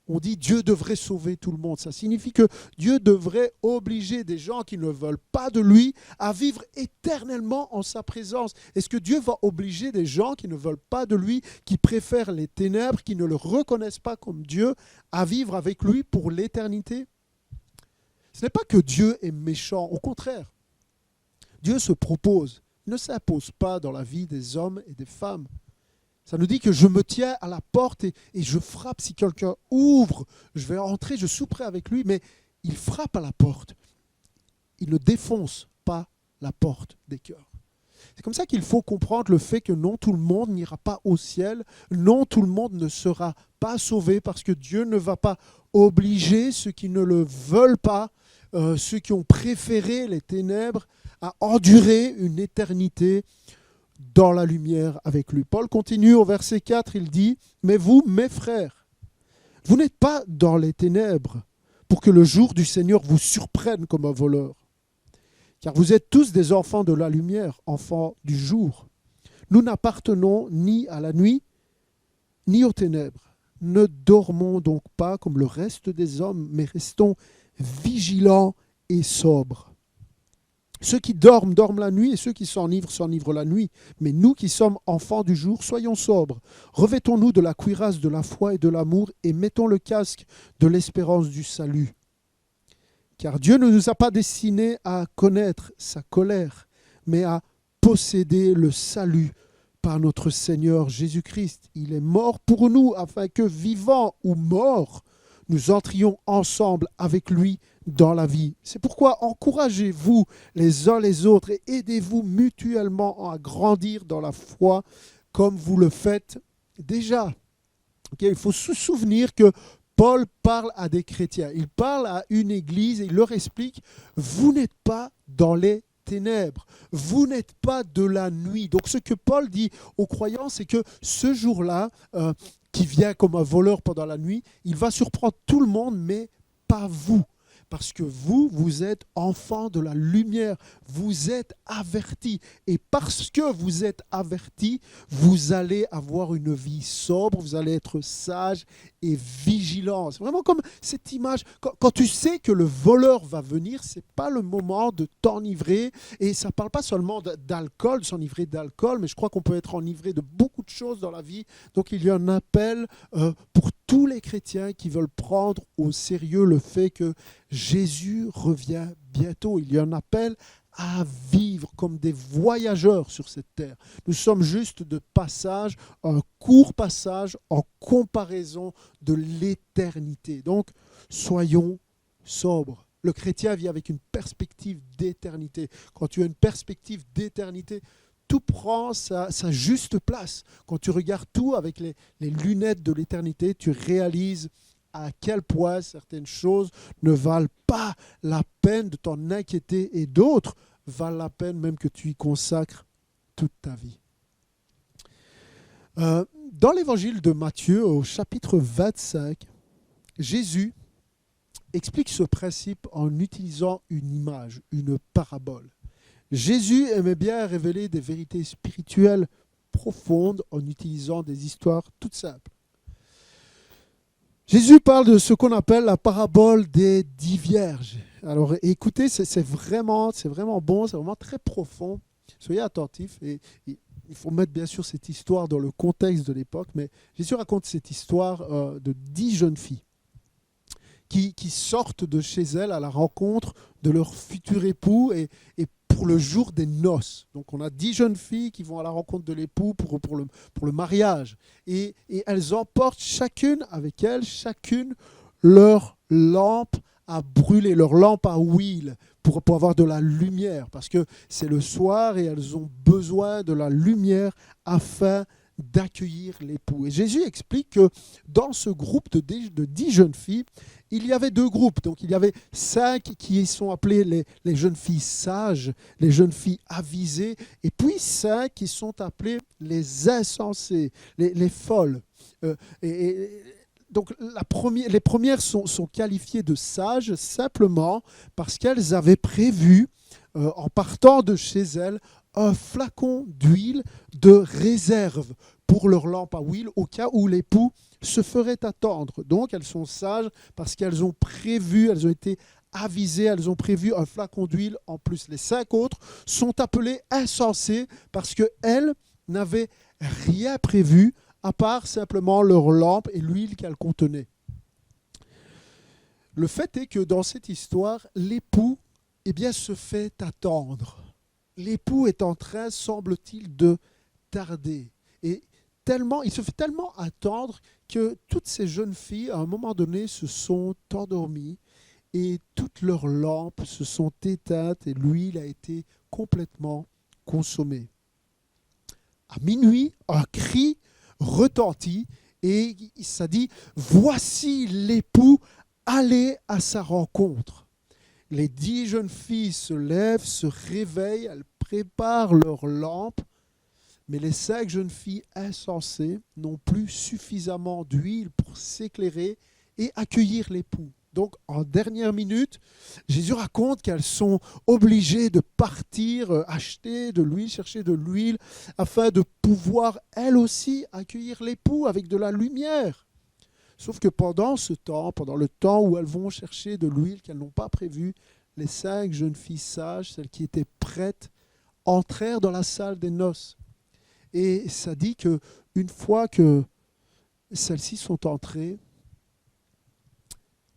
on dit Dieu devrait sauver tout le monde. Ça signifie que Dieu devrait obliger des gens qui ne veulent pas de lui à vivre éternellement en sa présence. Est-ce que Dieu va obliger des gens qui ne veulent pas de lui, qui préfèrent les ténèbres, qui ne le reconnaissent pas comme Dieu, à vivre avec lui pour l'éternité ? Ce n'est pas que Dieu est méchant, au contraire. Dieu se propose, il ne s'impose pas dans la vie des hommes et des femmes. Ça nous dit que je me tiens à la porte et je frappe. Si quelqu'un ouvre, je vais entrer, je souperai avec lui, mais il frappe à la porte. Il ne défonce pas la porte des cœurs. C'est comme ça qu'il faut comprendre le fait que non, tout le monde n'ira pas au ciel, non, tout le monde ne sera pas sauvé parce que Dieu ne va pas obliger ceux qui ne le veulent pas, ceux qui ont préféré les ténèbres, à endurer une éternité dans la lumière avec lui. Paul continue au verset 4, il dit « Mais vous, mes frères, vous n'êtes pas dans les ténèbres pour que le jour du Seigneur vous surprenne comme un voleur. Car vous êtes tous des enfants de la lumière, enfants du jour. Nous n'appartenons ni à la nuit, ni aux ténèbres. Ne dormons donc pas comme le reste des hommes, mais restons vigilants et sobres. Ceux qui dorment, dorment la nuit, et ceux qui s'enivrent la nuit. Mais nous qui sommes enfants du jour, soyons sobres. Revêtons-nous de la cuirasse de la foi et de l'amour, et mettons le casque de l'espérance du salut. Car Dieu ne nous a pas destinés à connaître sa colère, mais à posséder le salut par notre Seigneur Jésus-Christ. Il est mort pour nous, afin que, vivants ou morts, nous entrions ensemble avec lui dans la vie. C'est pourquoi encouragez-vous les uns les autres et aidez-vous mutuellement à grandir dans la foi comme vous le faites déjà. Okay, il faut se souvenir que Paul parle à des chrétiens, il parle à une église et il leur explique « Vous n'êtes pas dans les ténèbres, vous n'êtes pas de la nuit ». Donc ce que Paul dit aux croyants, c'est que ce jour-là, qui vient comme un voleur pendant la nuit, il va surprendre tout le monde, mais pas vous. Parce que vous êtes enfants de la lumière, vous êtes avertis. Et parce que vous êtes avertis, vous allez avoir une vie sobre, vous allez être sage et vigilant. C'est vraiment comme cette image, quand tu sais que le voleur va venir, ce n'est pas le moment de t'enivrer. Et ça ne parle pas seulement d'alcool, de s'enivrer d'alcool, mais je crois qu'on peut être enivré de beaucoup de choses dans la vie. Donc il y a un appel pour tous les chrétiens qui veulent prendre au sérieux le fait que Jésus revient bientôt. Il y a un appel à vivre comme des voyageurs sur cette terre. Nous sommes juste de passage, un court passage en comparaison de l'éternité. Donc, soyons sobres. Le chrétien vit avec une perspective d'éternité. Quand tu as une perspective d'éternité, tout prend sa juste place. Quand tu regardes tout avec les lunettes de l'éternité, tu réalises à quel point certaines choses ne valent pas la peine de t'en inquiéter et d'autres valent la peine même que tu y consacres toute ta vie. Dans l'évangile de Matthieu, au chapitre 25, Jésus explique ce principe en utilisant une image, une parabole. Jésus aimait bien révéler des vérités spirituelles profondes en utilisant des histoires toutes simples. Jésus parle de ce qu'on appelle la parabole des 10 vierges. Alors écoutez, c'est vraiment bon, c'est vraiment très profond. Soyez attentifs. Et il faut mettre bien sûr cette histoire dans le contexte de l'époque, mais Jésus raconte cette histoire de 10 jeunes filles qui sortent de chez elles à la rencontre de leur futur époux et pour le jour des noces. Donc on a 10 jeunes filles qui vont à la rencontre de l'époux pour le mariage. Et elles emportent chacune avec elles, leur lampe à brûler, leur lampe à huile pour avoir de la lumière. Parce que c'est le soir et elles ont besoin de la lumière afin d'accueillir l'époux. Et Jésus explique que dans ce groupe de 10 jeunes filles, il y avait 2 groupes. Donc il y avait 5 qui sont appelées les jeunes filles sages, les jeunes filles avisées, et puis 5 qui sont appelées les insensées, les folles. Donc les premières sont qualifiées de sages simplement parce qu'elles avaient prévu, en partant de chez elles, un flacon d'huile de réserve pour leur lampe à huile au cas où l'époux se ferait attendre. Donc elles sont sages parce qu'elles ont prévu, elles ont été avisées, elles ont prévu un flacon d'huile en plus. Les 5 autres sont appelées insensées parce qu'elles n'avaient rien prévu à part simplement leur lampe et l'huile qu'elle contenait. Le fait est que dans cette histoire, l'époux se fait attendre. L'époux est en train, semble-t-il, de tarder. Et il se fait tellement attendre que toutes ces jeunes filles, à un moment donné, se sont endormies et toutes leurs lampes se sont éteintes et l'huile a été complètement consommée. À minuit, un cri retentit et ça dit « Voici l'époux, allez à sa rencontre ». Les 10 jeunes filles se lèvent, se réveillent, elles préparent leurs lampes, mais les 5 jeunes filles insensées n'ont plus suffisamment d'huile pour s'éclairer et accueillir l'époux. Donc, en dernière minute, Jésus raconte qu'elles sont obligées de partir, acheter de l'huile, chercher de l'huile, afin de pouvoir, elles aussi, accueillir l'époux avec de la lumière. Sauf que pendant le temps où elles vont chercher de l'huile qu'elles n'ont pas prévue, les 5 jeunes filles sages, celles qui étaient prêtes, entrèrent dans la salle des noces. Et ça dit qu'une fois que celles-ci sont entrées,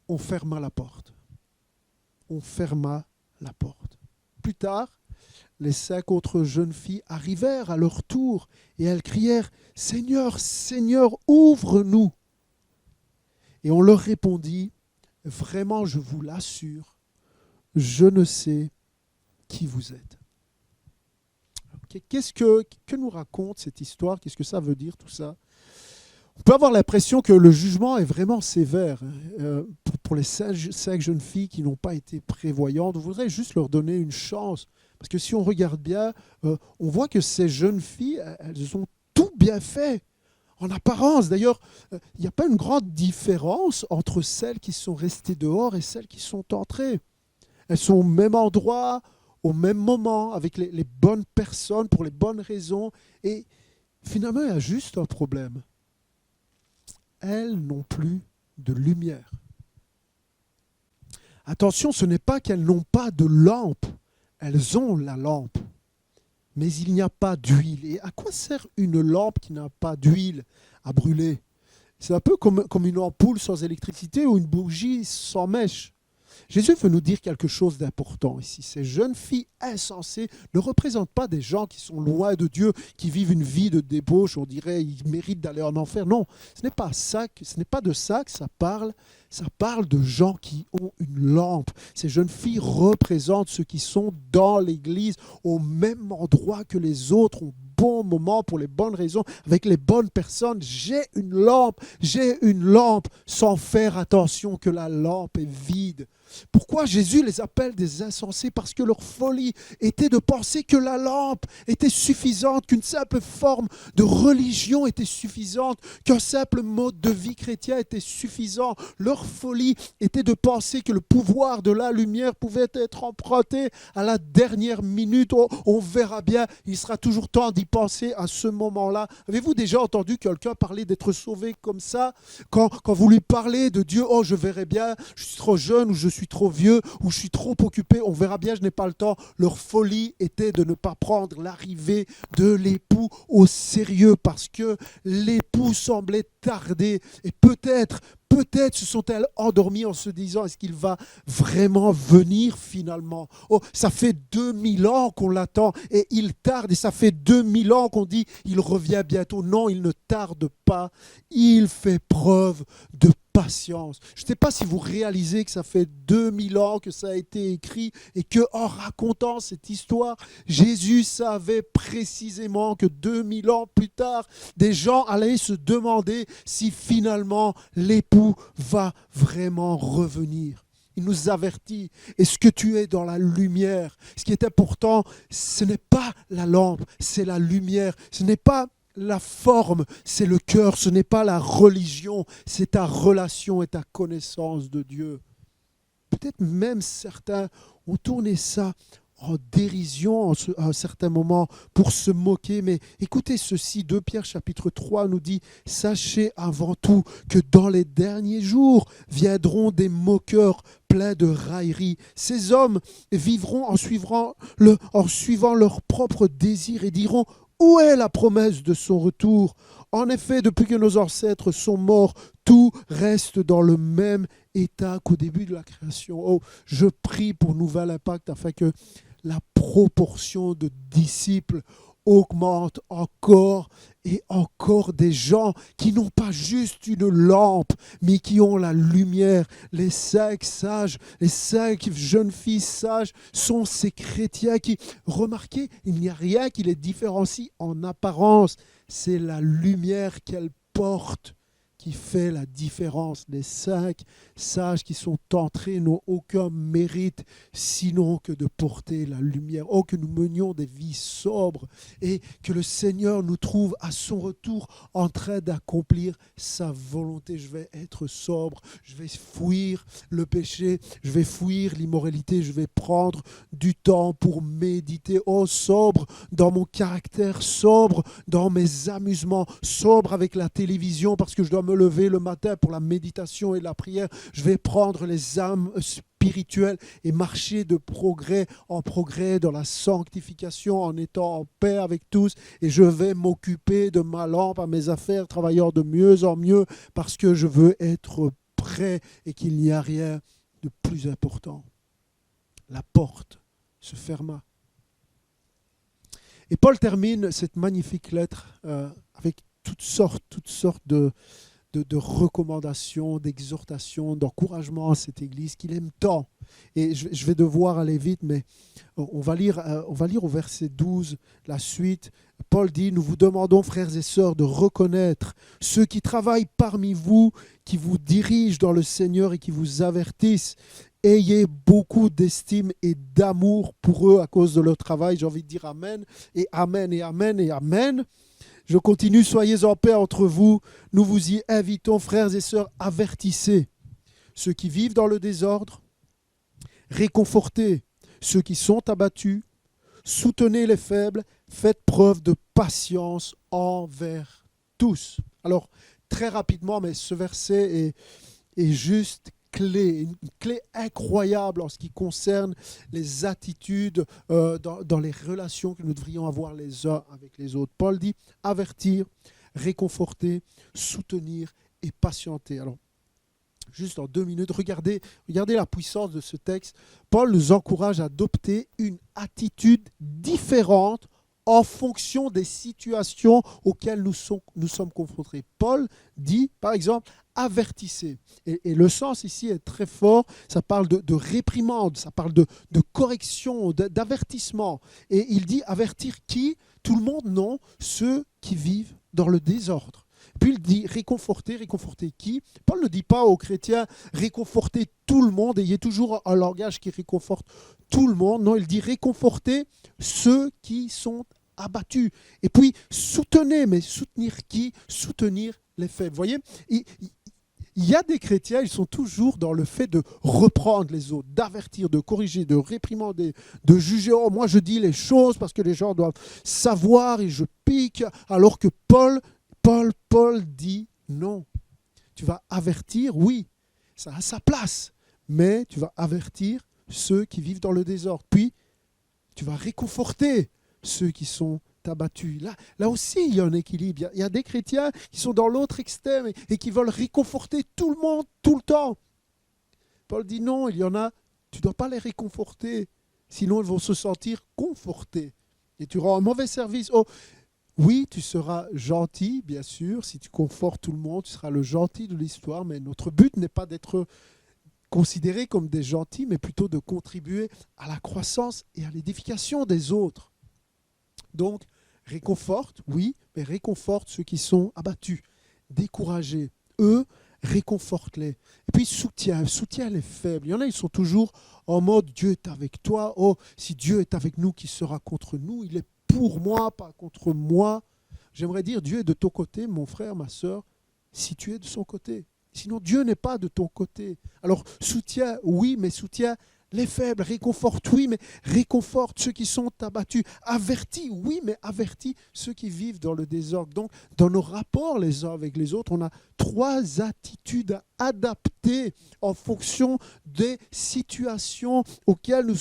on ferma la porte. On ferma la porte. Plus tard, les 5 autres jeunes filles arrivèrent à leur tour et elles crièrent « Seigneur, Seigneur, ouvre-nous !» Et on leur répondit « Vraiment, je vous l'assure, je ne sais qui vous êtes. » Qu'est-ce que nous raconte cette histoire? Qu'est-ce que ça veut dire tout ça? On peut avoir l'impression que le jugement est vraiment sévère pour les 5 jeunes filles qui n'ont pas été prévoyantes. On voudrait juste leur donner une chance. Parce que si on regarde bien, on voit que ces jeunes filles, elles ont tout bien fait. En apparence, d'ailleurs, il n'y a pas une grande différence entre celles qui sont restées dehors et celles qui sont entrées. Elles sont au même endroit, au même moment, avec les bonnes personnes, pour les bonnes raisons. Et finalement, il y a juste un problème. Elles n'ont plus de lumière. Attention, ce n'est pas qu'elles n'ont pas de lampe. Elles ont la lampe. Mais il n'y a pas d'huile. Et à quoi sert une lampe qui n'a pas d'huile à brûler? C'est un peu comme une ampoule sans électricité ou une bougie sans mèche. Jésus veut nous dire quelque chose d'important ici. Ces jeunes filles insensées ne représentent pas des gens qui sont loin de Dieu, qui vivent une vie de débauche, on dirait ils méritent d'aller en enfer. Non, ce n'est pas de ça que ça parle. Ça parle de gens qui ont une lampe. Ces jeunes filles représentent ceux qui sont dans l'église au même endroit que les autres, au bon moment, pour les bonnes raisons, avec les bonnes personnes. J'ai une lampe sans faire attention que la lampe est vide. Pourquoi Jésus les appelle des insensés? Parce que leur folie était de penser que la lampe était suffisante, qu'une simple forme de religion était suffisante, qu'un simple mode de vie chrétien était suffisant. Leur folie était de penser que le pouvoir de la lumière pouvait être emprunté à la dernière minute. On verra bien, il sera toujours temps d'y penser à ce moment-là. Avez-vous déjà entendu quelqu'un parler d'être sauvé comme ça? Quand vous lui parlez de Dieu, oh je verrai bien, je suis trop jeune ou je suis trop vieux ou je suis trop occupé, on verra bien, je n'ai pas le temps. Leur folie était de ne pas prendre l'arrivée de l'époux au sérieux parce que l'époux semblait tarder et peut-être se sont-elles endormies en se disant, est-ce qu'il va vraiment venir finalement? Oh, ça fait 2000 ans qu'on l'attend et il tarde, et ça fait 2000 ans qu'on dit, il revient bientôt. Non, il ne tarde pas, il fait preuve de patience. Je ne sais pas si vous réalisez que ça fait 2000 ans que ça a été écrit et qu'en racontant cette histoire, Jésus savait précisément que 2000 ans plus tard, des gens allaient se demander si finalement l'époux va vraiment revenir. Il nous avertit. Est-ce que tu es dans la lumière? Ce qui est important, ce n'est pas la lampe, c'est la lumière. Ce n'est pas la forme, c'est le cœur. Ce n'est pas la religion, c'est ta relation et ta connaissance de Dieu. Peut-être même certains ont tourné ça en dérision à un certain moment pour se moquer. Mais écoutez ceci, 2 Pierre chapitre 3 nous dit « Sachez avant tout que dans les derniers jours viendront des moqueurs pleins de railleries. Ces hommes vivront en suivant leurs propres désirs et diront « Où est la promesse de son retour ?» En effet, depuis que nos ancêtres sont morts, tout reste dans le même état qu'au début de la création. Oh, je prie pour Nouvel Impact afin que la proportion de disciples augmente encore et encore, des gens qui n'ont pas juste une lampe, mais qui ont la lumière. Les 5 sages, les 5 jeunes filles sages sont ces chrétiens qui, remarquez, il n'y a rien qui les différencie en apparence. C'est la lumière qu'elles portent qui fait la différence. Les 5 sages qui sont entrés n'ont aucun mérite sinon que de porter la lumière. Oh, que nous menions des vies sobres et que le Seigneur nous trouve à son retour en train d'accomplir sa volonté. Je vais être sobre, je vais fuir le péché, je vais fuir l'immoralité, je vais prendre du temps pour méditer. Oh, sobre dans mon caractère, sobre dans mes amusements, sobre avec la télévision parce que je dois me lever le matin pour la méditation et la prière. Je vais prendre les âmes spirituelles et marcher de progrès en progrès dans la sanctification en étant en paix avec tous. Et je vais m'occuper de ma lampe à mes affaires, travaillant de mieux en mieux parce que je veux être prêt et qu'il n'y a rien de plus important. La porte se ferma. Et Paul termine cette magnifique lettre avec toutes sortes de recommandations, d'exhortations, d'encouragements à cette église qu'il aime tant. Et je vais devoir aller vite, mais on va lire au verset 12 la suite. Paul dit « Nous vous demandons, frères et sœurs, de reconnaître ceux qui travaillent parmi vous, qui vous dirigent dans le Seigneur et qui vous avertissent. Ayez beaucoup d'estime et d'amour pour eux à cause de leur travail. » J'ai envie de dire Amen, et Amen, et Amen, et Amen. Je continue, soyez en paix entre vous. Nous vous y invitons, frères et sœurs, avertissez ceux qui vivent dans le désordre, réconfortez ceux qui sont abattus, soutenez les faibles, faites preuve de patience envers tous. Alors, très rapidement, mais ce verset est juste clé, une clé incroyable en ce qui concerne les attitudes dans les relations que nous devrions avoir les uns avec les autres. Paul dit avertir, réconforter, soutenir et patienter. Alors, juste en 2 minutes, regardez la puissance de ce texte. Paul nous encourage à adopter une attitude différente en fonction des situations auxquelles nous sommes confrontés. Paul dit, par exemple, avertissez. Et le sens ici est très fort. Ça parle de réprimande, ça parle de correction, d'avertissement. Et il dit avertir qui? Tout le monde? Non, ceux qui vivent dans le désordre. Puis il dit réconforter, réconforter qui? Paul ne dit pas aux chrétiens réconforter tout le monde, ayez toujours un langage qui réconforte tout le monde. Non, il dit réconforter ceux qui sont abattus. Et puis soutenez, mais soutenir qui? Soutenir les faibles. Vous voyez, il y a des chrétiens, ils sont toujours dans le fait de reprendre les autres, d'avertir, de corriger, de réprimander, de juger. Oh, moi je dis les choses parce que les gens doivent savoir et je pique. Alors que Paul dit non. Tu vas avertir, oui, ça a sa place, mais tu vas avertir ceux qui vivent dans le désordre. Puis tu vas réconforter ceux qui sont abattus. Là aussi, il y a un équilibre. Il y a des chrétiens qui sont dans l'autre extrême et qui veulent réconforter tout le monde, tout le temps. Paul dit non, il y en a, tu ne dois pas les réconforter, sinon ils vont se sentir confortés. Et tu rends un mauvais service. Oh, oui, tu seras gentil, bien sûr, si tu confortes tout le monde, tu seras le gentil de l'histoire, mais notre but n'est pas d'être considérés comme des gentils, mais plutôt de contribuer à la croissance et à l'édification des autres. Donc, réconforte, oui, mais réconforte ceux qui sont abattus, découragés. Eux, réconforte-les. Et puis, soutiens les faibles. Il y en a, ils sont toujours en mode « Dieu est avec toi ». Oh, si Dieu est avec nous, qui sera contre nous? Il est pour moi, pas contre moi. J'aimerais dire, Dieu est de ton côté, mon frère, ma sœur, si tu es de son côté. Sinon, Dieu n'est pas de ton côté. Alors, soutiens, oui, mais soutiens les faibles, réconforte, oui, mais réconforte ceux qui sont abattus. Avertis, oui, mais avertis ceux qui vivent dans le désordre. Donc, dans nos rapports les uns avec les autres, on a 3 attitudes adaptées en fonction des situations auxquelles nous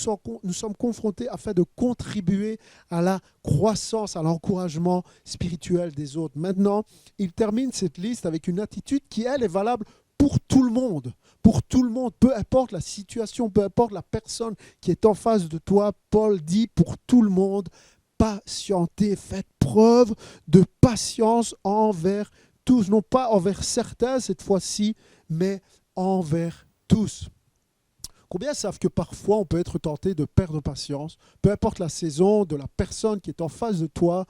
sommes confrontés afin de contribuer à la croissance, à l'encouragement spirituel des autres. Maintenant, il termine cette liste avec une attitude qui, elle, est valable pour tout le monde. Pour tout le monde, peu importe la situation, peu importe la personne qui est en face de toi, Paul dit pour tout le monde, patientez, faites preuve de patience envers tous, non pas envers certains cette fois-ci, mais envers tous. Combien savent que parfois on peut être tenté de perdre patience, peu importe la saison de la personne qui est en face de toi?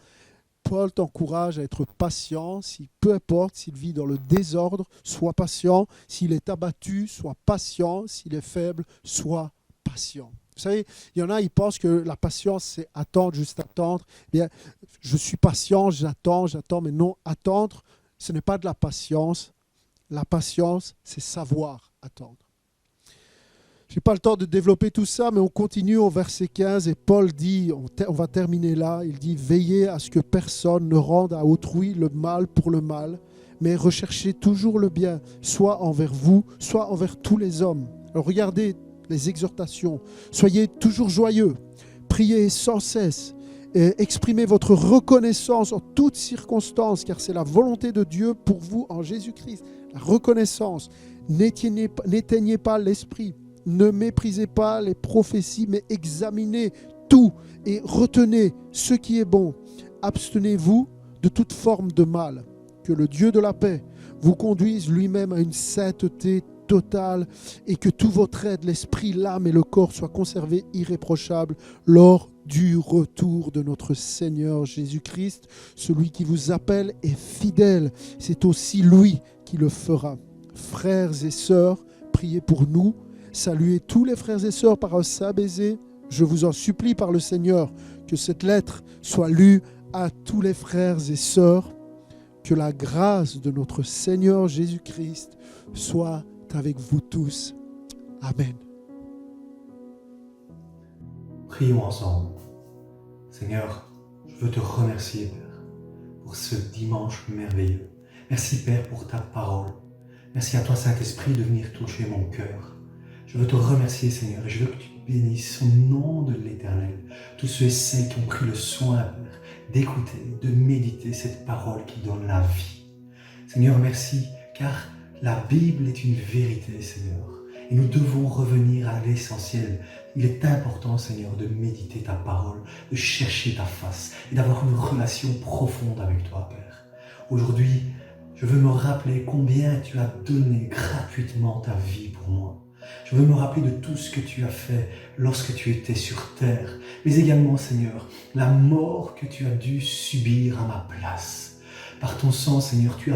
Paul t'encourage à être patient, peu importe s'il vit dans le désordre, sois patient. S'il est abattu, sois patient. S'il est faible, sois patient. Vous savez, il y en a, ils pensent que la patience, c'est attendre, juste attendre. Eh bien, je suis patient, j'attends, mais non, attendre, ce n'est pas de la patience. La patience, c'est savoir attendre. Je n'ai pas le temps de développer tout ça, mais on continue au verset 15 et Paul dit, on va terminer là, il dit « Veillez à ce que personne ne rende à autrui le mal pour le mal, mais recherchez toujours le bien, soit envers vous, soit envers tous les hommes. » Alors regardez les exhortations. « Soyez toujours joyeux, priez sans cesse, et exprimez votre reconnaissance en toutes circonstances, car c'est la volonté de Dieu pour vous en Jésus-Christ. » La reconnaissance, n'éteignez pas l'esprit. Ne méprisez pas les prophéties, mais examinez tout et retenez ce qui est bon. Abstenez-vous de toute forme de mal. Que le Dieu de la paix vous conduise lui-même à une sainteté totale et que tout votre aide, l'esprit, l'âme et le corps soient conservés irréprochables lors du retour de notre Seigneur Jésus-Christ. Celui qui vous appelle est fidèle. C'est aussi lui qui le fera. Frères et sœurs, priez pour nous. Saluez tous les frères et sœurs par un saint baiser. Je vous en supplie par le Seigneur que cette lettre soit lue à tous les frères et sœurs. Que la grâce de notre Seigneur Jésus-Christ soit avec vous tous. Amen. Prions ensemble. Seigneur, je veux te remercier, Père, pour ce dimanche merveilleux. Merci, Père, pour ta parole. Merci à toi, Saint-Esprit, de venir toucher mon cœur. Je veux te remercier, Seigneur, et je veux que tu bénisses au nom de l'Éternel tous ceux et celles qui ont pris le soin, Père, d'écouter, de méditer cette parole qui donne la vie. Seigneur, merci, car la Bible est une vérité, Seigneur, et nous devons revenir à l'essentiel. Il est important, Seigneur, de méditer ta parole, de chercher ta face et d'avoir une relation profonde avec toi, Père. Aujourd'hui, je veux me rappeler combien tu as donné gratuitement ta vie pour moi. Je veux me rappeler de tout ce que tu as fait lorsque tu étais sur terre, mais également, Seigneur, la mort que tu as dû subir à ma place. Par ton sang, Seigneur, tu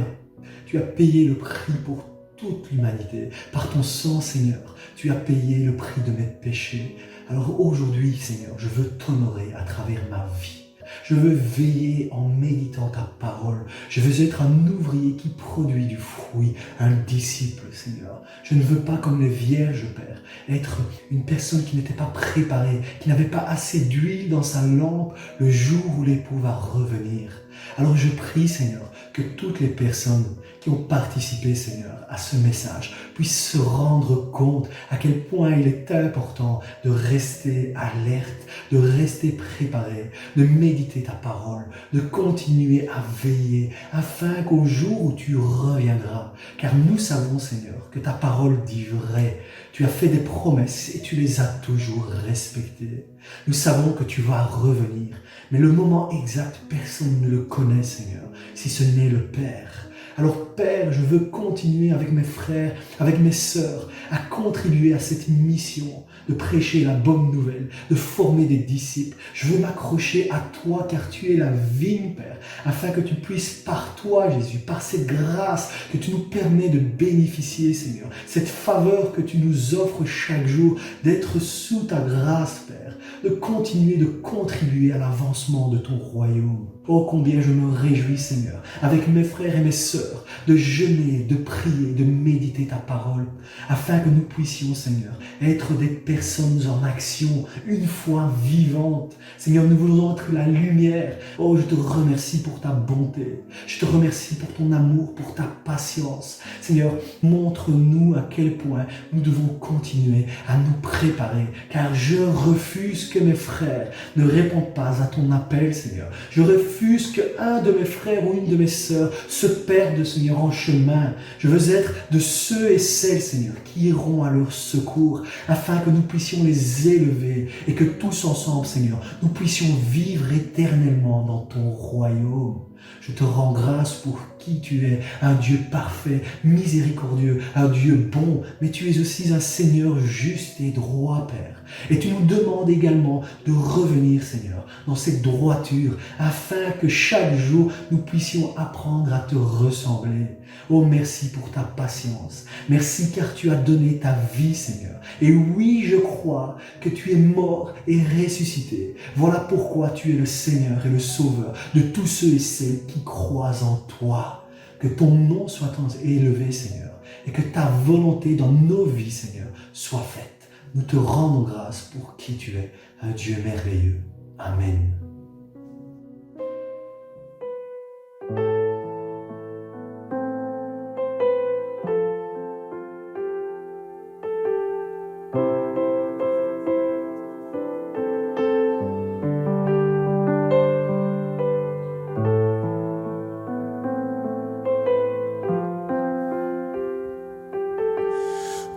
as payé le prix pour toute l'humanité. Par ton sang, Seigneur, tu as payé le prix de mes péchés. Alors aujourd'hui, Seigneur, je veux t'honorer à travers ma vie. Je veux veiller en méditant ta parole. Je veux être un ouvrier qui produit du fruit, un disciple, Seigneur. Je ne veux pas, comme les vierges, Père, être une personne qui n'était pas préparée, qui n'avait pas assez d'huile dans sa lampe le jour où l'époux va revenir. Alors je prie, Seigneur, que toutes les personnes qui ont participé, Seigneur, à ce message puissent se rendre compte à quel point il est important de rester alerte, de rester préparé, de méditer ta parole, de continuer à veiller, afin qu'au jour où tu reviendras, car nous savons, Seigneur, que ta parole dit vrai. Tu as fait des promesses et tu les as toujours respectées. Nous savons que tu vas revenir, mais le moment exact, personne ne le connaît, Seigneur, si ce n'est le Père. Alors Père, je veux continuer avec mes frères, avec mes sœurs, à contribuer à cette mission de prêcher la bonne nouvelle, de former des disciples. Je veux m'accrocher à toi car tu es la vigne, Père, afin que tu puisses par toi, Jésus, par cette grâce que tu nous permets de bénéficier, Seigneur, cette faveur que tu nous offres chaque jour, d'être sous ta grâce, Père, de continuer de contribuer à l'avancement de ton royaume. Oh, combien je me réjouis, Seigneur, avec mes frères et mes sœurs, de jeûner, de prier, de méditer ta parole, afin que nous puissions, Seigneur, être des personnes en action, une foi vivante. Seigneur, nous voulons être la lumière. Oh, je te remercie pour ta bonté. Je te remercie pour ton amour, pour ta patience. Seigneur, montre-nous à quel point nous devons continuer à nous préparer, car je refuse que mes frères ne répondent pas à ton appel, Seigneur. Je refuse qu'un de mes frères ou une de mes sœurs se perde, Seigneur, en chemin. Je veux être de ceux et celles, Seigneur, qui iront à leur secours, afin que nous puissions les élever et que tous ensemble, Seigneur, nous puissions vivre éternellement dans ton royaume. Je te rends grâce pour qui tu es, un Dieu parfait, miséricordieux, un Dieu bon, mais tu es aussi un Seigneur juste et droit, Père. Et tu nous demandes également de revenir, Seigneur, dans cette droiture, afin que chaque jour nous puissions apprendre à te ressembler. Oh, merci pour ta patience. Merci car tu as donné ta vie, Seigneur. Et oui, je crois que tu es mort et ressuscité. Voilà pourquoi tu es le Seigneur et le Sauveur de tous ceux et celles qui croient en toi. Que ton nom soit élevé, Seigneur, et que ta volonté dans nos vies, Seigneur, soit faite. Nous te rendons grâce pour qui tu es, un Dieu merveilleux. Amen.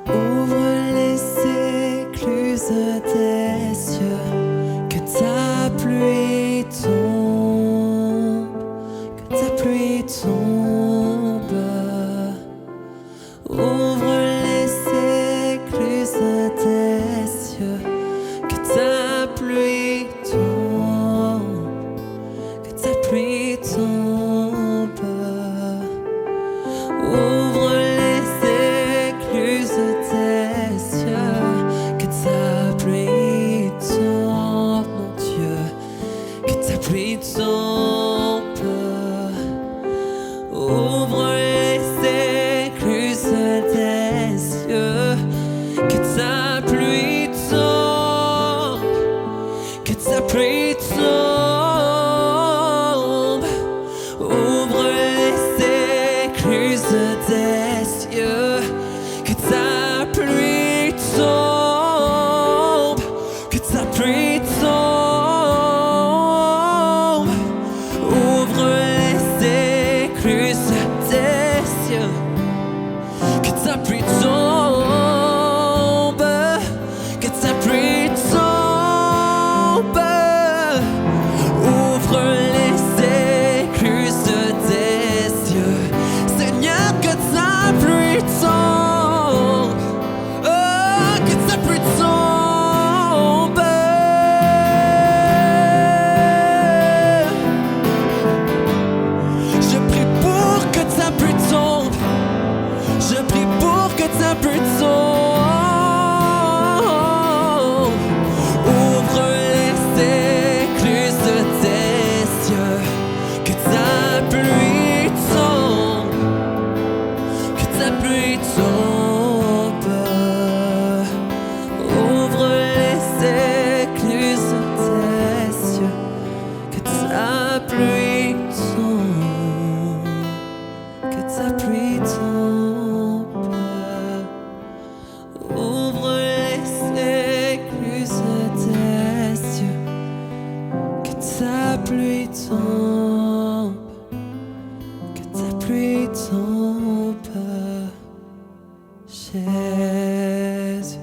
Ouvre les écluses des cieux, que ta pluie t'as plus de son. Ouvre les écluses de tes yeux, que ta pluie tombe, que ta pluie tombe. Ouvre les écluses de tes yeux, que ta pluie tombe, que ta pluie tombe. Ouvre les écluses de tes yeux, que ta pluie tombe, que ta pluie tombe, Jésus.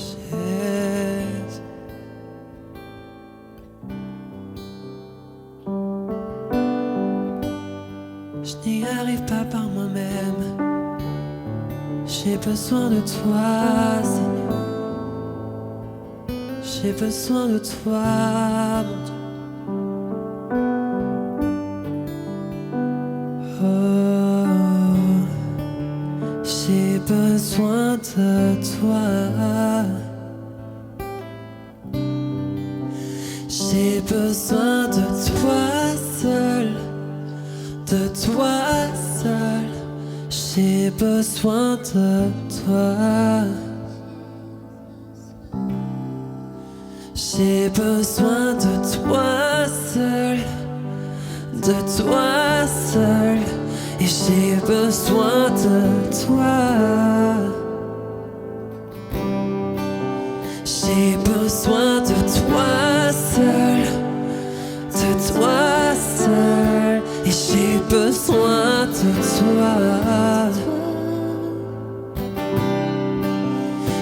Jésus. Je n'y arrive pas par moi-même. J'ai besoin de toi, Seigneur. J'ai besoin de toi, mon Dieu. Oh, j'ai besoin de toi. J'ai besoin de toi seul, de toi seul. J'ai besoin de toi. J'ai besoin de toi seul, de toi seul. Et j'ai besoin de toi. J'ai besoin de toi seul, de toi seul. Et j'ai besoin de toi.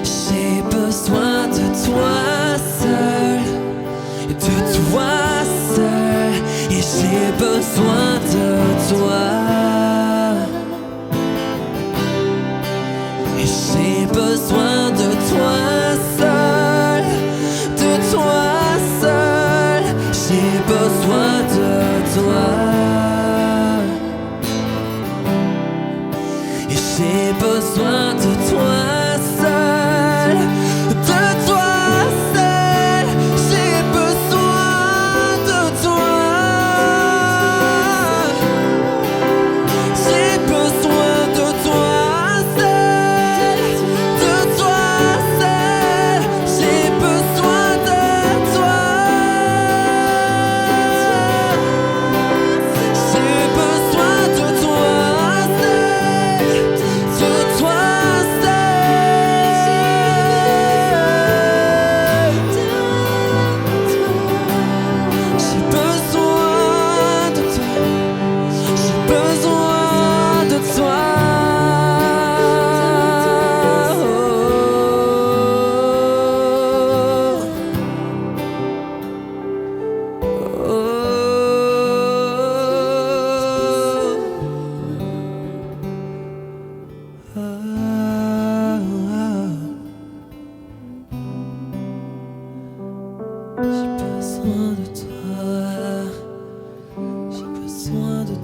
J'ai besoin de toi seul, de toi seul. Et j'ai besoin de toi. Et j'ai besoin de toi seul, de toi seul. J'ai besoin de toi. Et j'ai besoin de toi seul, de toi seul. J'ai besoin de toi. J'ai besoin de toi seul, de toi seul. J'ai besoin de toi. J'ai besoin de toi seul, de toi seul. J'ai besoin de toi. J'ai besoin de toi. J'ai besoin de toi. J'ai besoin de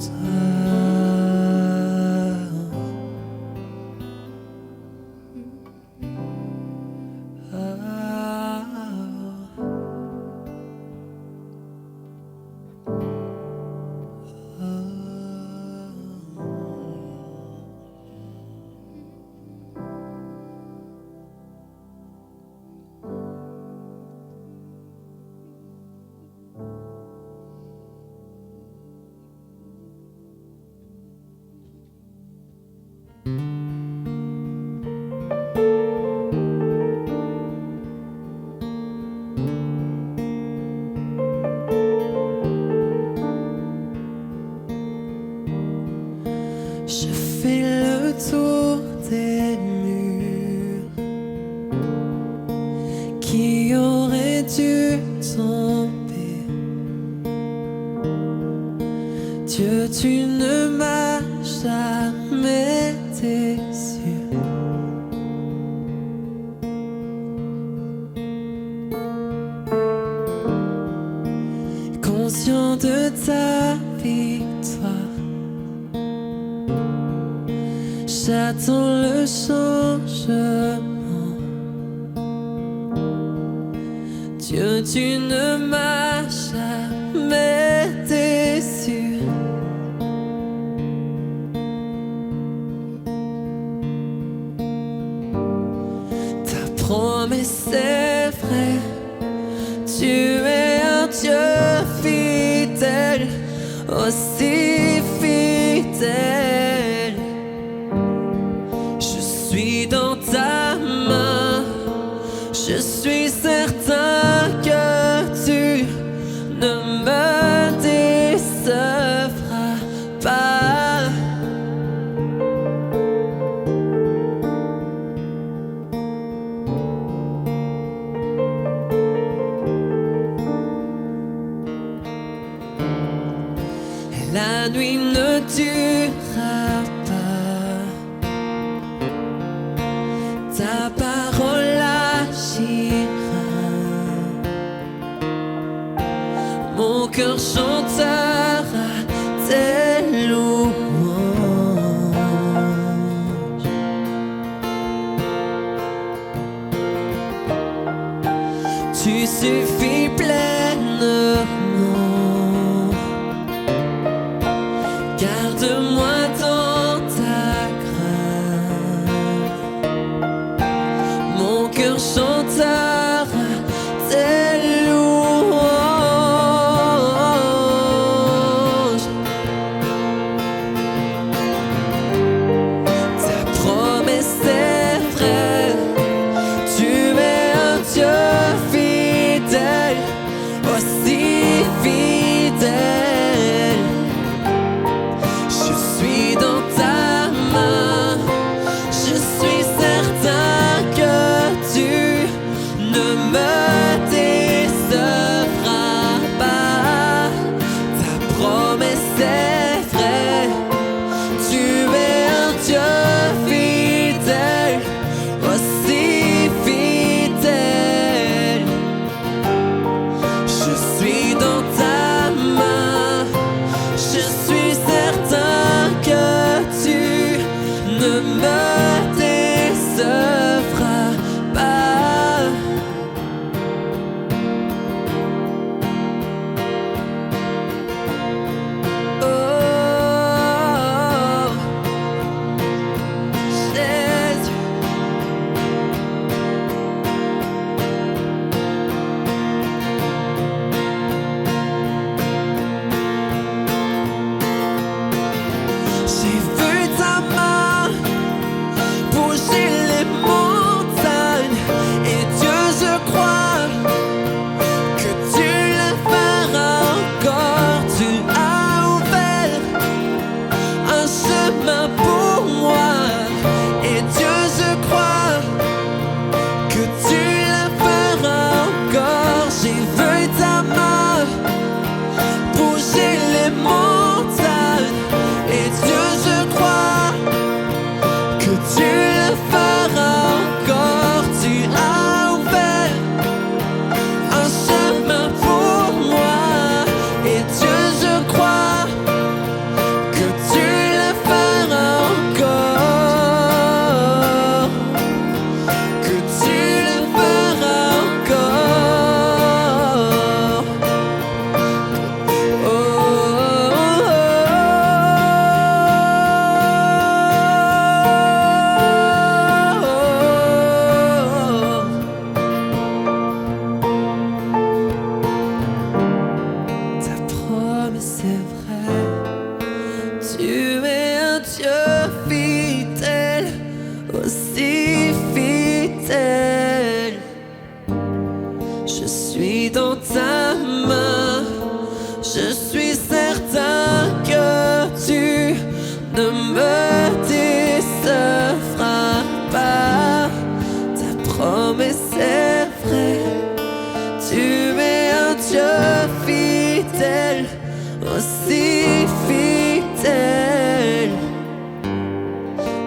Je fais le tour des murs qui auraient dû tomber. Dieu, tu ne m'as jamais déçu. ta victoire. J'attends le changement. Dieu, tu ne m'as jamais déçu. Ta promesse est vraie. Tu es un Dieu fidèle, aussi fidèle. Je suis dans ta main. Je suis certain que tu ne me décevras pas. La nuit ne durera pas. Ta parole agira. Mon cœur chantera tes louanges. Tu suffis pleinement. Garde-moi dans ta grâce. Mon cœur chantera tes louanges. Ta promesse est vraie. Tu es un Dieu fidèle, aussi fidèle. Je suis dans ta main. Je suis certain que tu ne me décevras pas. Ta promesse est vraie. Tu es un Dieu fidèle, aussi fidèle. Je suis dans ta main. Je suis certain que tu ne me décevras pas. Oh, Jésus. J'ai vu ta main bouger les montagnes. Et Dieu, je crois que tu le feras encore. Tu as ouvert un chemin pour moi. Et Dieu, je crois que tu le feras encore. J'ai vu ta main bouger les montagnes. Et Dieu, je crois que tu le feras encore. Tu as ouvert un chemin pour moi. Et Dieu, je crois que tu le feras encore. Que tu le feras encore. Oh, oh, ta promesse est vraie. Tu es un Dieu fidèle, aussi fidèle. Je suis dans ta main. Je suis certain que tu ne me décevras pas. Ta promesse est vraie. Tu es un Dieu fidèle, aussi fidèle.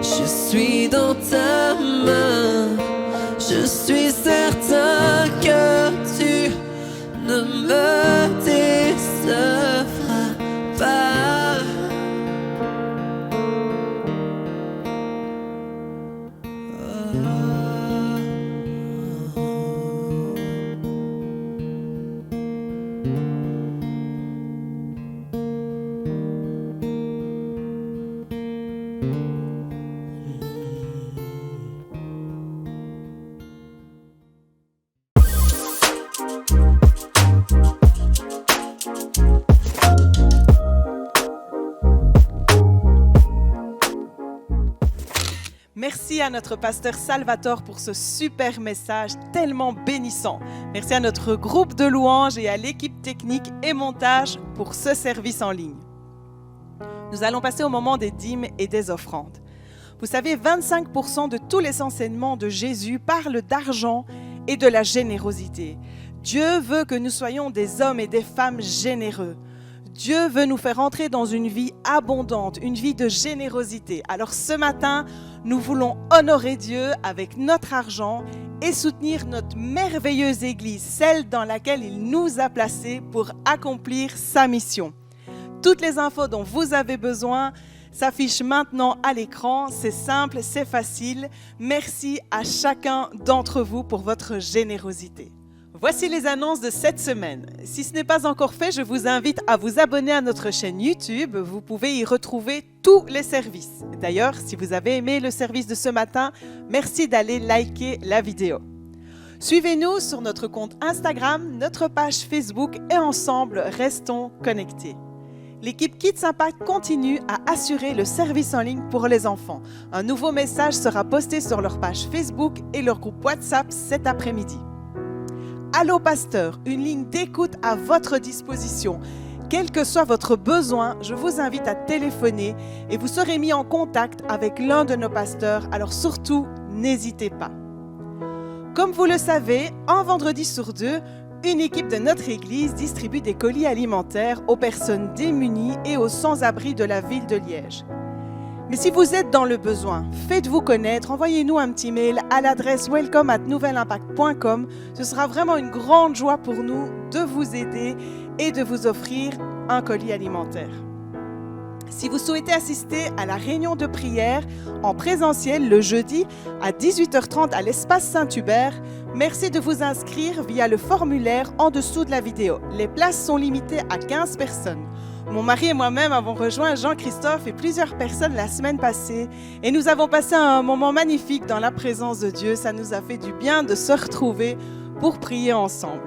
Je suis dans ta main. Je suis certain que tu ne me décevras Merci à notre pasteur Salvatore pour ce super message tellement bénissant. Merci à notre groupe de louanges et à l'équipe technique et montage pour ce service en ligne. Nous allons passer au moment des dîmes et des offrandes. Vous savez, 25% de tous les enseignements de Jésus parlent d'argent et de la générosité. Dieu veut que nous soyons des hommes et des femmes généreux. Dieu veut nous faire entrer dans une vie abondante, une vie de générosité. Alors ce matin, nous voulons honorer Dieu avec notre argent et soutenir notre merveilleuse Église, celle dans laquelle il nous a placés pour accomplir sa mission. Toutes les infos dont vous avez besoin s'affichent maintenant à l'écran. C'est simple, c'est facile. Merci à chacun d'entre vous pour votre générosité. Voici les annonces de cette semaine. Si ce n'est pas encore fait, je vous invite à vous abonner à notre chaîne YouTube. Vous pouvez y retrouver tous les services. D'ailleurs, si vous avez aimé le service de ce matin, merci d'aller liker la vidéo. Suivez-nous sur notre compte Instagram, notre page Facebook et ensemble, restons connectés. L'équipe Kids Impact continue à assurer le service en ligne pour les enfants. Un nouveau message sera posté sur leur page Facebook et leur groupe WhatsApp cet après-midi. Allô Pasteur, une ligne d'écoute à votre disposition. Quel que soit votre besoin, je vous invite à téléphoner et vous serez mis en contact avec l'un de nos pasteurs. Alors surtout, n'hésitez pas. Comme vous le savez, un vendredi sur deux, une équipe de notre église distribue des colis alimentaires aux personnes démunies et aux sans-abri de la ville de Liège. Mais si vous êtes dans le besoin, faites-vous connaître, envoyez-nous un petit mail à l'adresse welcome@nouvelimpact.com. Ce sera vraiment une grande joie pour nous de vous aider et de vous offrir un colis alimentaire. Si vous souhaitez assister à la réunion de prière en présentiel le jeudi à 18h30 à l'espace Saint-Hubert, merci de vous inscrire via le formulaire en dessous de la vidéo. Les places sont limitées à 15 personnes. Mon mari et moi-même avons rejoint Jean-Christophe et plusieurs personnes la semaine passée et nous avons passé un moment magnifique dans la présence de Dieu. Ça nous a fait du bien de se retrouver pour prier ensemble.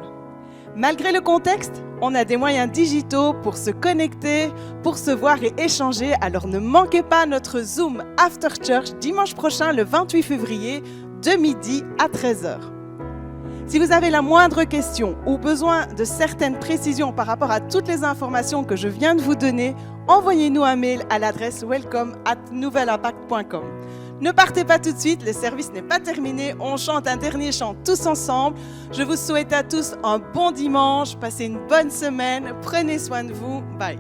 Malgré le contexte, on a des moyens digitaux pour se connecter, pour se voir et échanger. Alors ne manquez pas notre Zoom After Church dimanche prochain le 28 février de midi à 13h. Si vous avez la moindre question ou besoin de certaines précisions par rapport à toutes les informations que je viens de vous donner, envoyez-nous un mail à l'adresse welcome@nouvelimpact.com. Ne partez pas tout de suite, le service n'est pas terminé, on chante un dernier chant tous ensemble. Je vous souhaite à tous un bon dimanche, passez une bonne semaine, prenez soin de vous, bye.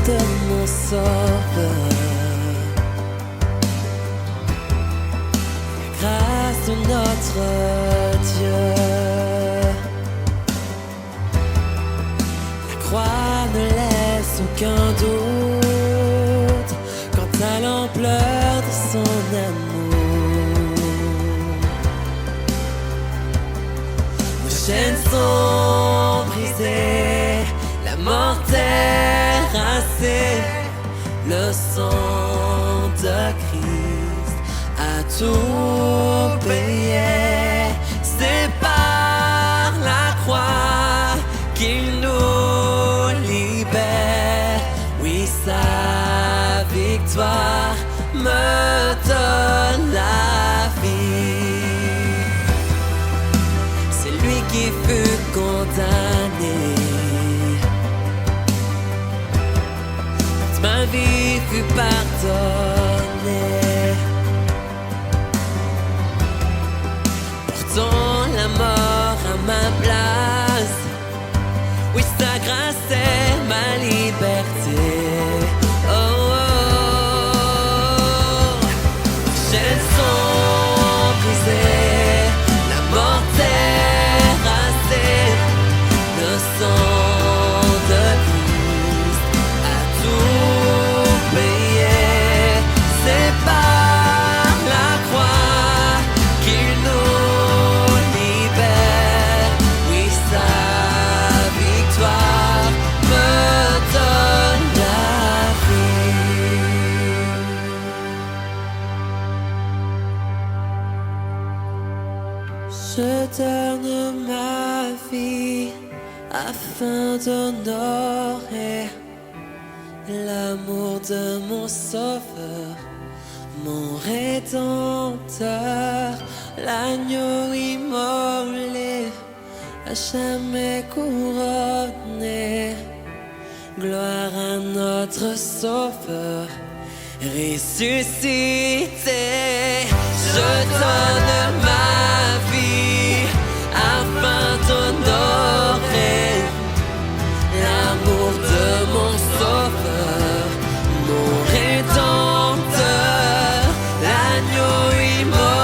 De mon sauveur, grâce de notre Dieu, la croix ne laisse aucun doute quant à l'ampleur de son amour. Nos chaînes sont brisées, la mort le sang de Christ a tout payé. C'est par la croix qu'il nous libère. Oui, sa victoire me donne la vie. C'est lui qui fut condamné. Ma vie fut pardonnée. Portant la mort à ma place. Oui, sa grâce est ma liberté. Oh, oh, oh. Les chaînes sont brisées, la mort est rasée, le sang de Christ a tout payé. C'est par la croix qu'il nous Je donne ma vie afin d'honorer l'amour de mon sauveur, mon rédempteur, l'agneau immolé, à jamais couronné. Gloire à notre sauveur, ressuscité. Je donne ma vie afin d'honorer l'amour de mon sauveur, mon rédempteur, l'agneau immolé.